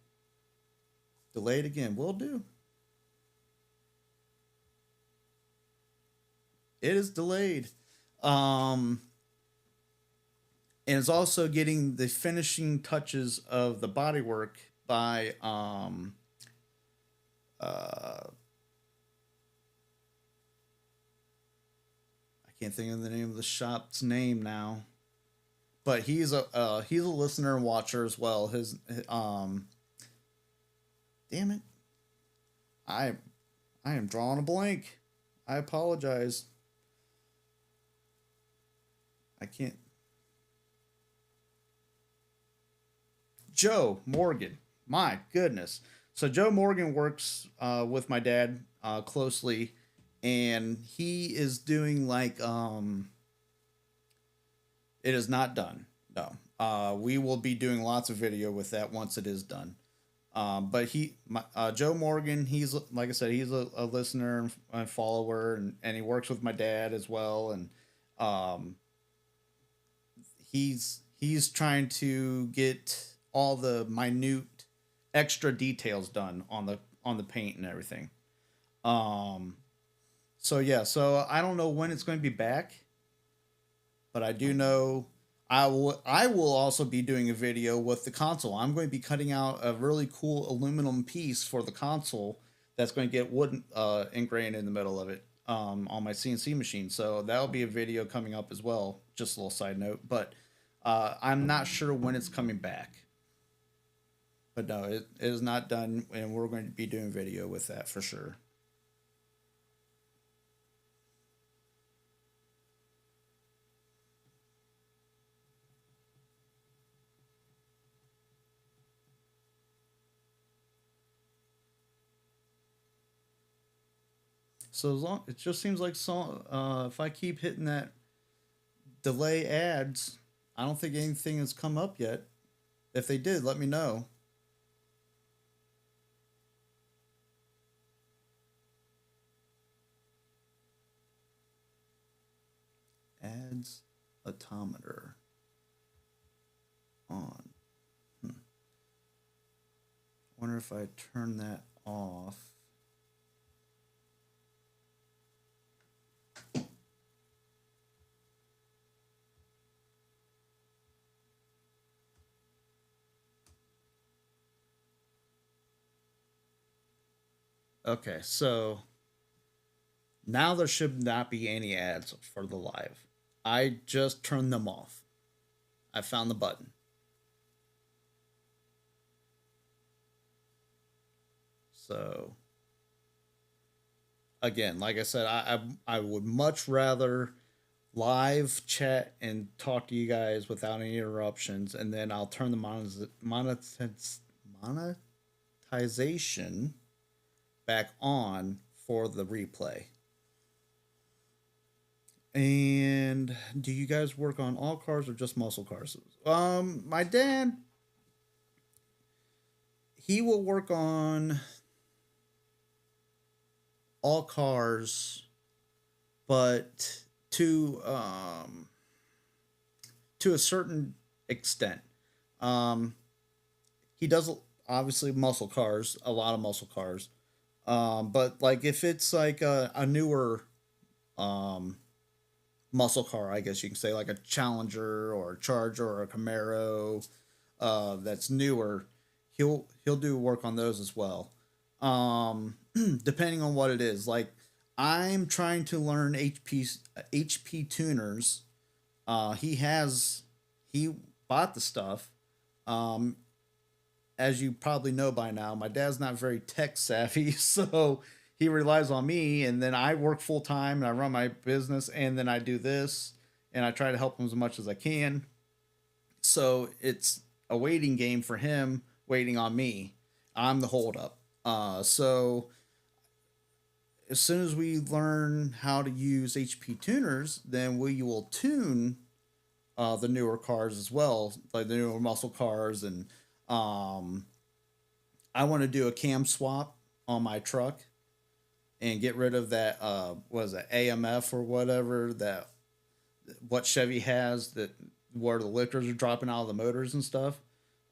delayed again. Will do. It is delayed. And it's also getting the finishing touches of the bodywork by I can't think of the name of the shop's name now, but he's a listener and watcher as well. His damn it, I am drawing a blank. I apologize. I can't. Joe Morgan. My goodness. So Joe Morgan works with my dad closely, and he is doing like it is not done. No. We will be doing lots of video with that once it is done. But Joe Morgan, he's, like I said, he's a listener and follower, and he works with my dad as well. And he's trying to get all the minute extra details done on the paint and everything. So yeah, so I don't know when it's going to be back, but I do know I will also be doing a video with the console. I'm going to be cutting out a really cool aluminum piece for the console that's going to get wood ingrained in the middle of it on my CNC machine. So that'll be a video coming up as well. Just a little side note, but I'm not sure when it's coming back. But no, it is not done, and we're going to be doing video with that for sure. So as long it just seems like if I keep hitting that delay ads, I don't think anything has come up yet. If they did, let me know. Ads autometer on. Wonder if I turn that off. Okay, so now there should not be any ads for the live. I just turned them off. I found the button. So again, like I said, I would much rather live chat and talk to you guys without any interruptions, and then I'll turn the monetization back on for the replay. And do you guys work on all cars or just muscle cars? My dad, he will work on all cars, but to a certain extent. He does obviously muscle cars, a lot of muscle cars. But like if it's like a newer muscle car, I guess you can say, like a Challenger or a Charger or a Camaro that's newer, he'll do work on those as well. Depending on what it is. Like I'm trying to learn HP tuners. He bought the stuff. Um, as you probably know by now, my dad's not very tech savvy, so he relies on me. And then I work full time and I run my business, and then I do this, and I try to help him as much as I can. So it's a waiting game for him, waiting on me. I'm the holdup. So as soon as we learn how to use HP tuners, then we will tune the newer cars as well, like the newer muscle cars. And um, I want to do a cam swap on my truck and get rid of that. What is it, AMF or whatever that what Chevy has, that where the lifters are dropping out of the motors and stuff.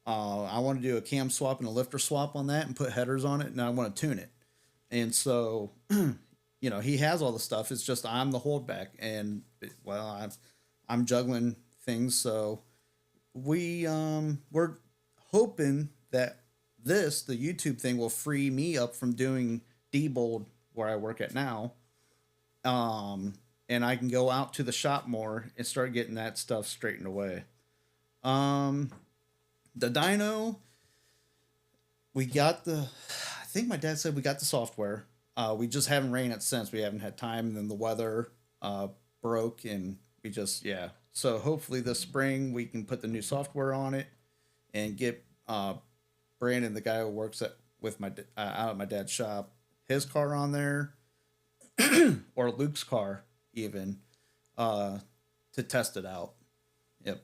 I want to do a cam swap and a lifter swap on that and put headers on it, and I want to tune it. And so, he has all the stuff. It's just I'm the holdback, and well, I'm juggling things. So we're hoping that the YouTube thing will free me up from doing Diebold where I work at now. And I can go out to the shop more and start getting that stuff straightened away. The dyno, I think my dad said we got the software. We just haven't ran it since. We haven't had time. And then the weather broke, and we just, yeah. So hopefully this spring we can put the new software on it and get Brandon, the guy who works out at my dad's shop, his car on there, or Luke's car even, to test it out. Yep.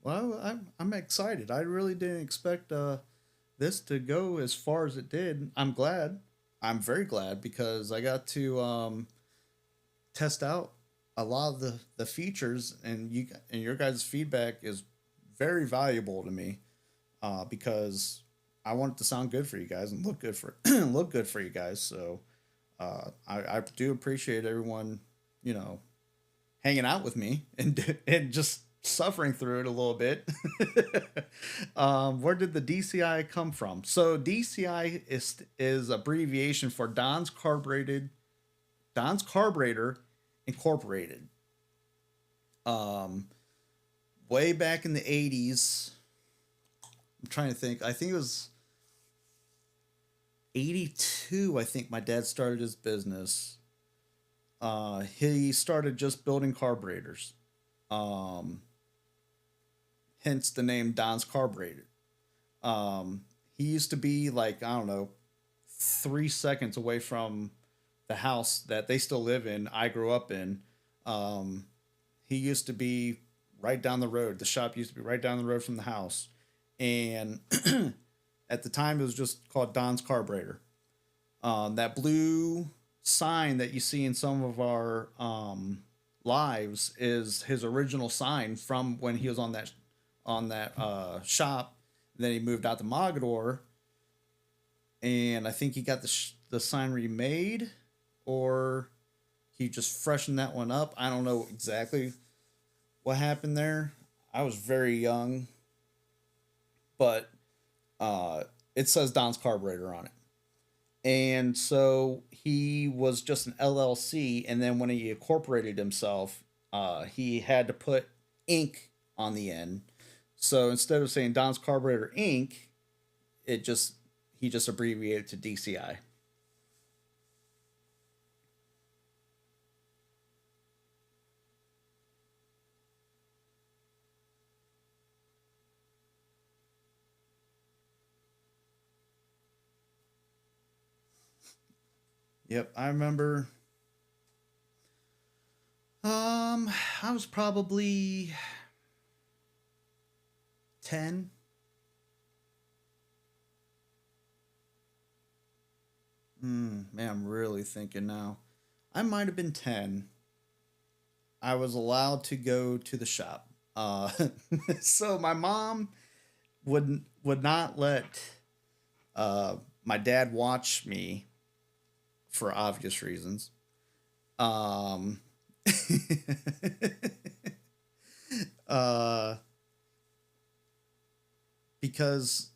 Well, I'm excited. I really didn't expect this to go as far as it did. I'm glad. I'm very glad because I got to test out a lot of the features, and your guys' feedback is very valuable to me because I want it to sound good for you guys and look good for look good for you guys. So I do appreciate everyone, you know, hanging out with me and just suffering through it a little bit. Where did the DCI come from? So DCI is abbreviation for Don's Carburetor Incorporated. Um, Way back in the 80s, I'm trying to think. I think it was 82. I think my dad started his business. He started just building carburetors. Um, Hence the name Don's Carburetor. He used to be like, I don't know, 3 seconds away from the house that they still live in, I grew up in. Um, he used to be right down the road. The shop used to be right down the road from the house. And at the time, it was just called Don's Carburetor. That blue sign that you see in some of our lives is his original sign from when he was on that shop. Then he moved out to Mogador, and I think he got the sign remade, or he just freshened that one up. I don't know exactly what happened there. I was very young, but it says Don's Carburetor on it. And so he was just an LLC, and then when he incorporated himself, he had to put Inc. on the end. So instead of saying Don's Carburetor Inc., he just abbreviated to DCI. Yep, I remember. I was probably 10. Man, I'm really thinking now. I might have been 10. I was allowed to go to the shop. So my mom would not let my dad watch me for obvious reasons. Because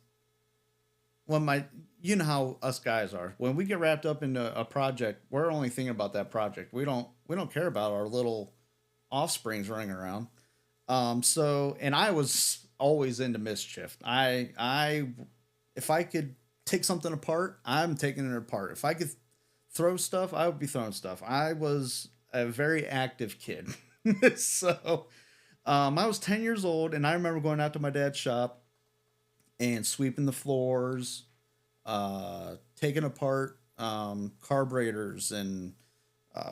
when you know how us guys are. When we get wrapped up into a project, we're only thinking about that project. We don't care about our little offsprings running around. So, and I was always into mischief. If I could take something apart, I'm taking it apart. If I could throw stuff, I would be throwing stuff. I was a very active kid. So, I was 10 years old, and I remember going out to my dad's shop and sweeping the floors, taking apart carburetors and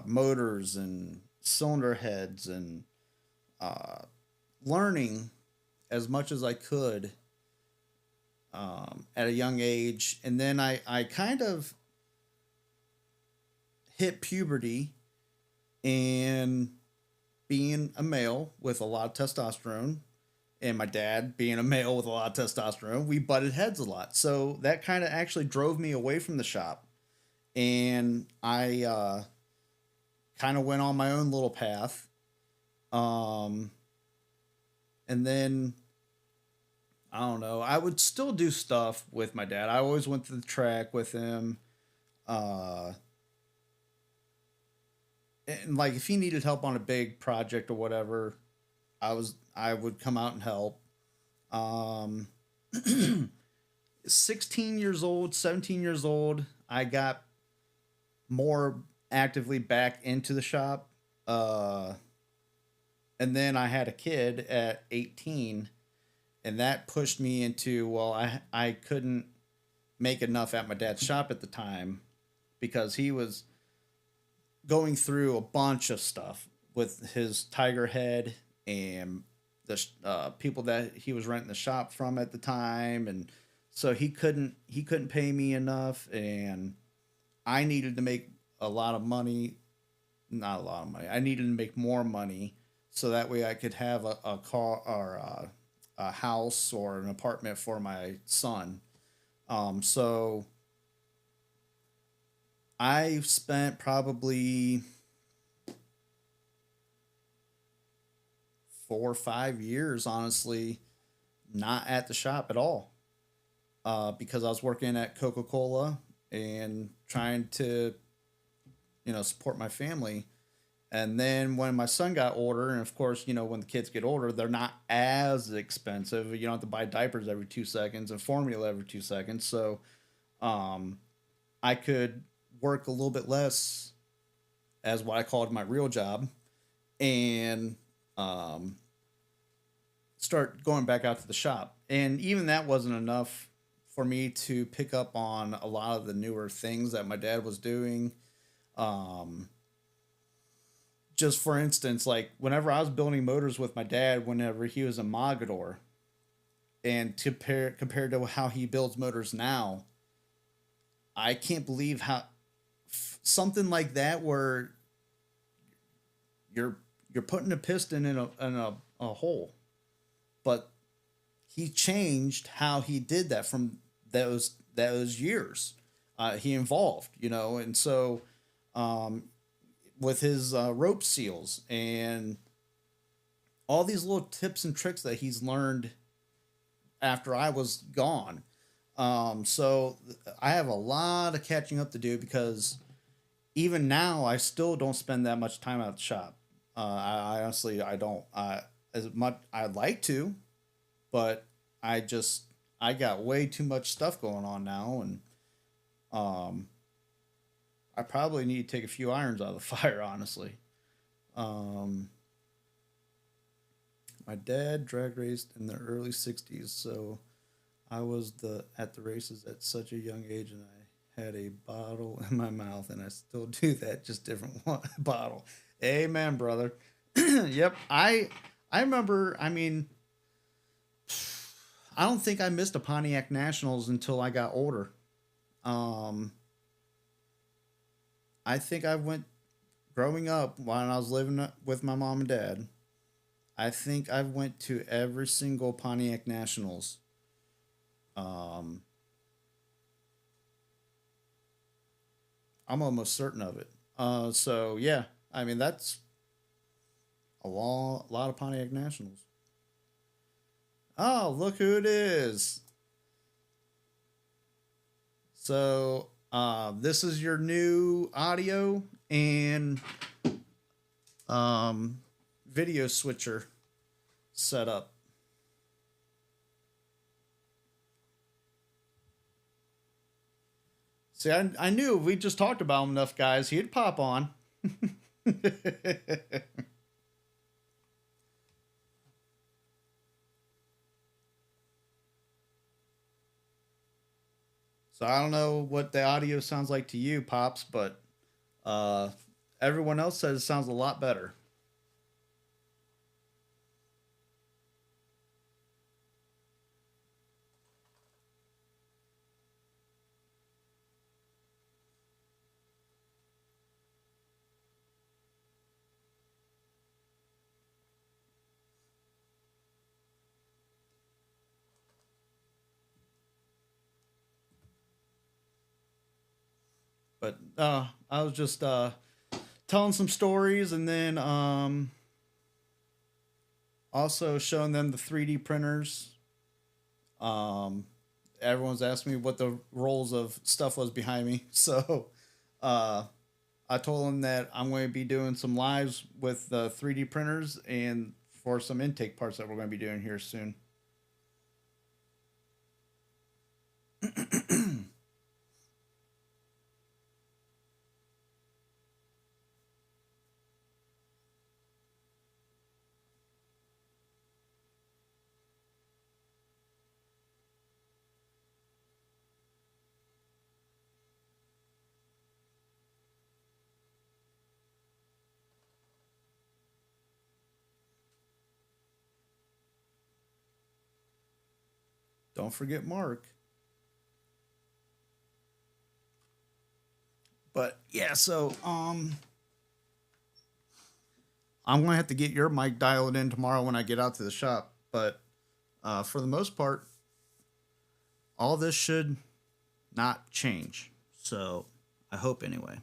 motors and cylinder heads, and learning as much as I could at a young age. And then I kind of hit puberty, and being a male with a lot of testosterone, and my dad being a male with a lot of testosterone, we butted heads a lot. So that kind of actually drove me away from the shop. And I kind of went on my own little path. And then, I don't know, I would still do stuff with my dad. I always went to the track with him. And like, if he needed help on a big project or whatever, I would come out and help. 16 years old, 17 years old, I got more actively back into the shop. And then I had a kid at 18, and that pushed me into, well, I couldn't make enough at my dad's shop at the time, because he was going through a bunch of stuff with his Tiger Head and the people that he was renting the shop from at the time. And so he couldn't pay me enough, and I needed to make a lot of money. Not a lot of money. I needed to make more money, so that way I could have a car or a house or an apartment for my son. So I spent probably 4 or 5 years, honestly, not at the shop at all, because I was working at Coca-Cola and trying to, support my family. And then when my son got older, and of course, when the kids get older, they're not as expensive. You don't have to buy diapers every 2 seconds and formula every 2 seconds. So I could work a little bit less as what I called my real job, and start going back out to the shop. And even that wasn't enough for me to pick up on a lot of the newer things that my dad was doing. Just for instance, like whenever I was building motors with my dad, whenever he was in Mogador, and compared to how he builds motors now, I can't believe how something like that, where you're putting a piston in a hole, but he changed how he did that from those years. He evolved, and so with his rope seals and all these little tips and tricks that he's learned after I was gone. So I have a lot of catching up to do, because even now I still don't spend that much time at the shop. I honestly, I don't, as much I'd like to, but I got way too much stuff going on now. And, I probably need to take a few irons out of the fire, honestly. My dad drag raced in the early 60s, so I was at the races at such a young age, and I had a bottle in my mouth, and I still do that, just different bottle. Amen, brother. Yep. I remember, I don't think I missed a Pontiac Nationals until I got older. I think I went growing up when I was living with my mom and dad, I think I went to every single Pontiac Nationals. I'm almost certain of it. So yeah, I mean that's a lot of Pontiac Nationals. Oh, look who it is. So, this is your new audio and video switcher setup. See, I knew if we just talked about him enough, guys, he'd pop on. So I don't know what the audio sounds like to you, Pops, but everyone else says it sounds a lot better. But I was just telling some stories and then also showing them the 3D printers. Everyone's asking me what the rolls of stuff was behind me. So I told them that I'm going to be doing some lives with the 3D printers and for some intake parts that we're going to be doing here soon. Don't forget Mark. But yeah, so I'm gonna have to get your mic dialed in tomorrow when I get out to the shop. But for the most part, all this should not change. So I hope anyway.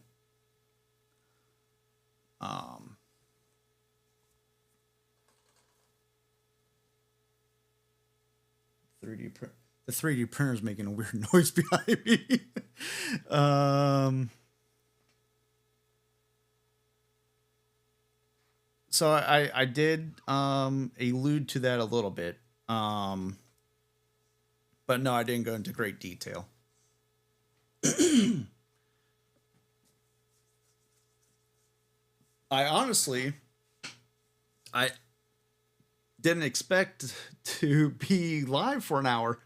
3D print. The 3D printer is making a weird noise behind me. So I did allude to that a little bit. But no, I didn't go into great detail. I honestly, I didn't expect to be live for an hour.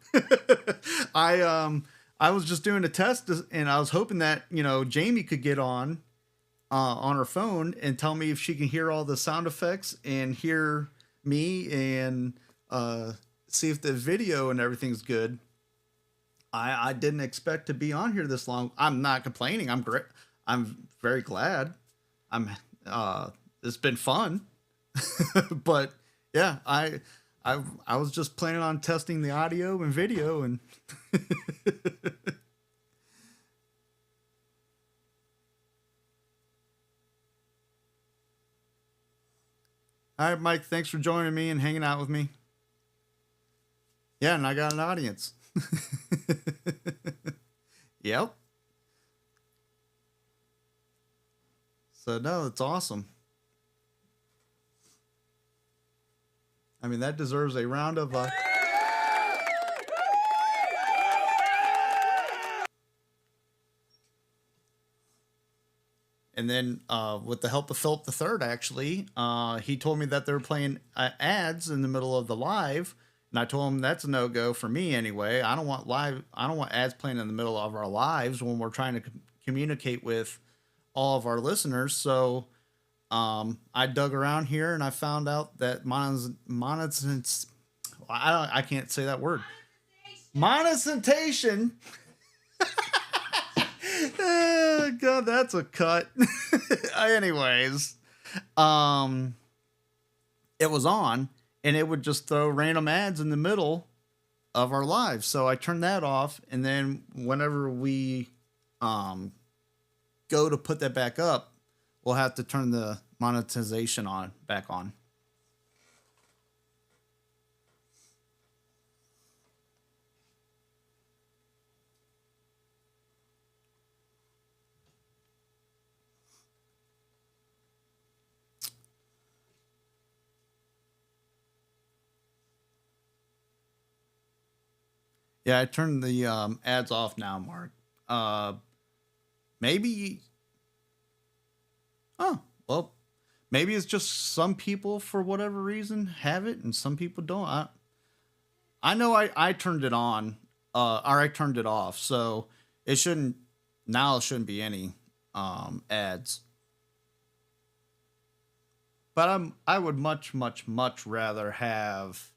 I was just doing a test and I was hoping that, Jamie could get on her phone and tell me if she can hear all the sound effects and hear me and see if the video and everything's good. I didn't expect to be on here this long. I'm not complaining. I'm great. I'm very glad. It's been fun. But yeah, I was just planning on testing the audio and video and all right, Mike, thanks for joining me and hanging out with me. Yeah, and I got an audience. Yep. So no, it's awesome. I mean, that deserves a round of And then with the help of Philip III, actually, he told me that they were playing ads in the middle of the live. And I told him that's a no-go for me anyway. I don't want ads playing in the middle of our lives when we're trying to communicate with all of our listeners. So I dug around here and I found out that I can't say that word. Monetization. God, that's a cut. Anyways, it was on, and it would just throw random ads in the middle of our lives. So I turned that off, and then whenever we go to put that back up, we'll have to turn the monetization back on. Yeah, I turned the ads off now, Mark. Maybe. Oh, well, maybe it's just some people, for whatever reason, have it and some people don't. I know I turned it on, or I turned it off, so it shouldn't be any ads. But I would much rather have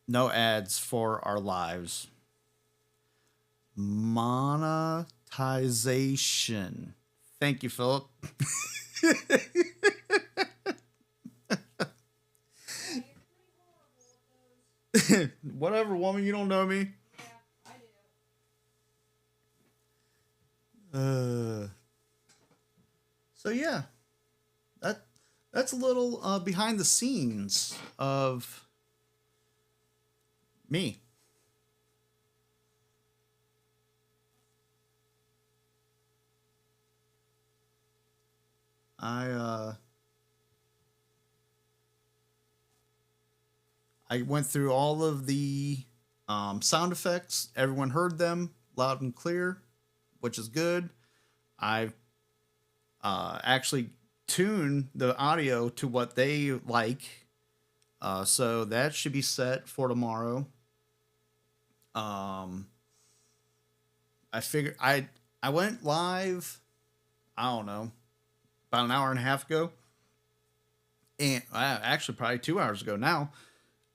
no ads for our lives. Monetization. Thank you, Philip. Whatever, woman, you don't know me. So yeah, that's a little behind the scenes of me. I went through all of the sound effects. Everyone heard them loud and clear, which is good. I've actually tuned the audio to what they like. So that should be set for tomorrow. I figured I went live, I don't know, about an hour and a half ago. And actually probably 2 hours ago now.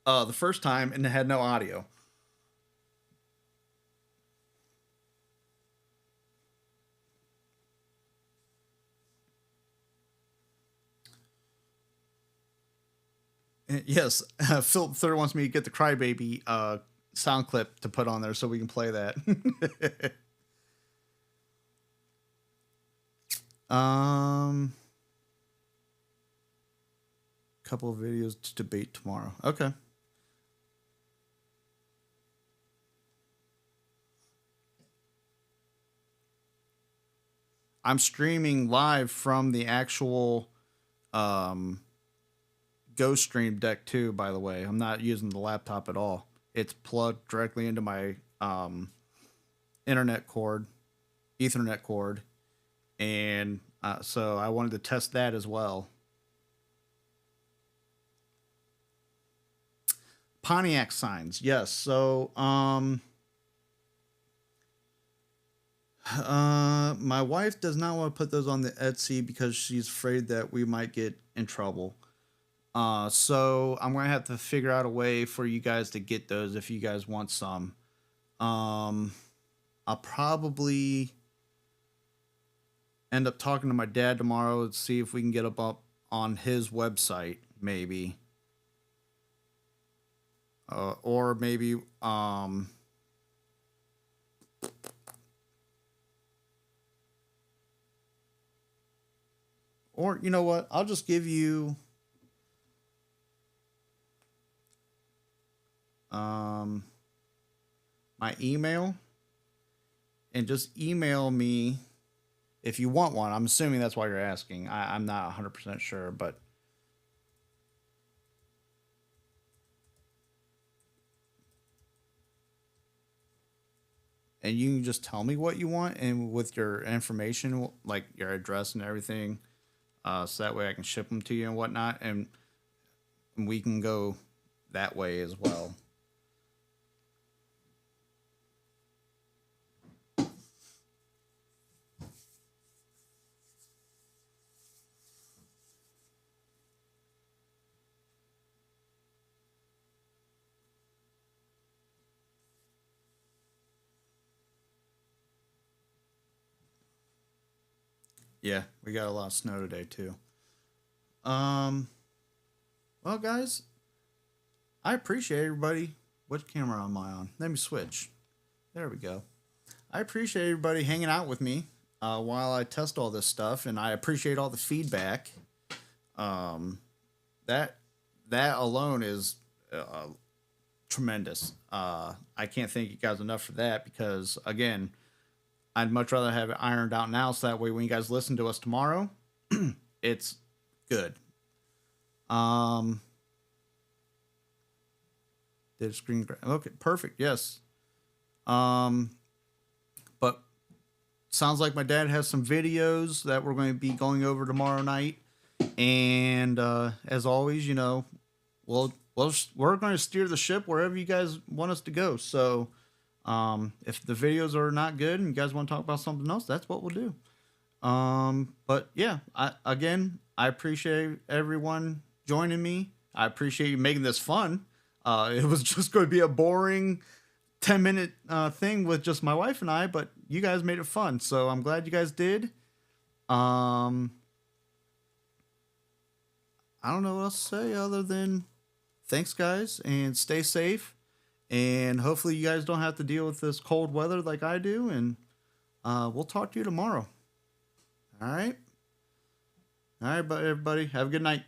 The first time, and it had no audio. Yes, Philip Third wants me to get the Crybaby sound clip to put on there so we can play that. Couple of videos to debate tomorrow. Okay. I'm streaming live from the actual Ghost Stream Deck too, by the way. I'm not using the laptop at all. It's plugged directly into my internet cord, Ethernet cord, and so I wanted to test that as well. Pontiac signs, yes. So my wife does not want to put those on the Etsy because she's afraid that we might get in trouble. So I'm gonna have to figure out a way for you guys to get those if you guys want some. I'll probably end up talking to my dad tomorrow to see if we can get up on his website, maybe. Or maybe or you know what? I'll just give you my email, and just email me if you want one. I'm assuming that's why you're asking. I'm not 100% sure, but and you can just tell me what you want, and with your information, like your address and everything, so that way I can ship them to you and whatnot, and we can go that way as well. Yeah, we got a lot of snow today too. Well, guys, I appreciate everybody. What camera am I on? Let me switch. There we go. I appreciate everybody hanging out with me while I test all this stuff, and I appreciate all the feedback. That alone is tremendous. I can't thank you guys enough for that because, again, I'd much rather have it ironed out now so that way when you guys listen to us tomorrow, it's good. Did screen grab? Okay, perfect. Yes. But sounds like my dad has some videos that we're going to be going over tomorrow night. And as always, you know, we're going to steer the ship wherever you guys want us to go. So if the videos are not good and you guys want to talk about something else, that's what we'll do. But yeah, I appreciate everyone joining me. I appreciate you making this fun. It was just going to be a boring 10-minute thing with just my wife and I, but you guys made it fun. So I'm glad you guys did. I don't know what else to say other than thanks, guys, and stay safe. And hopefully you guys don't have to deal with this cold weather like I do. And we'll talk to you tomorrow. All right. All right, everybody. Have a good night.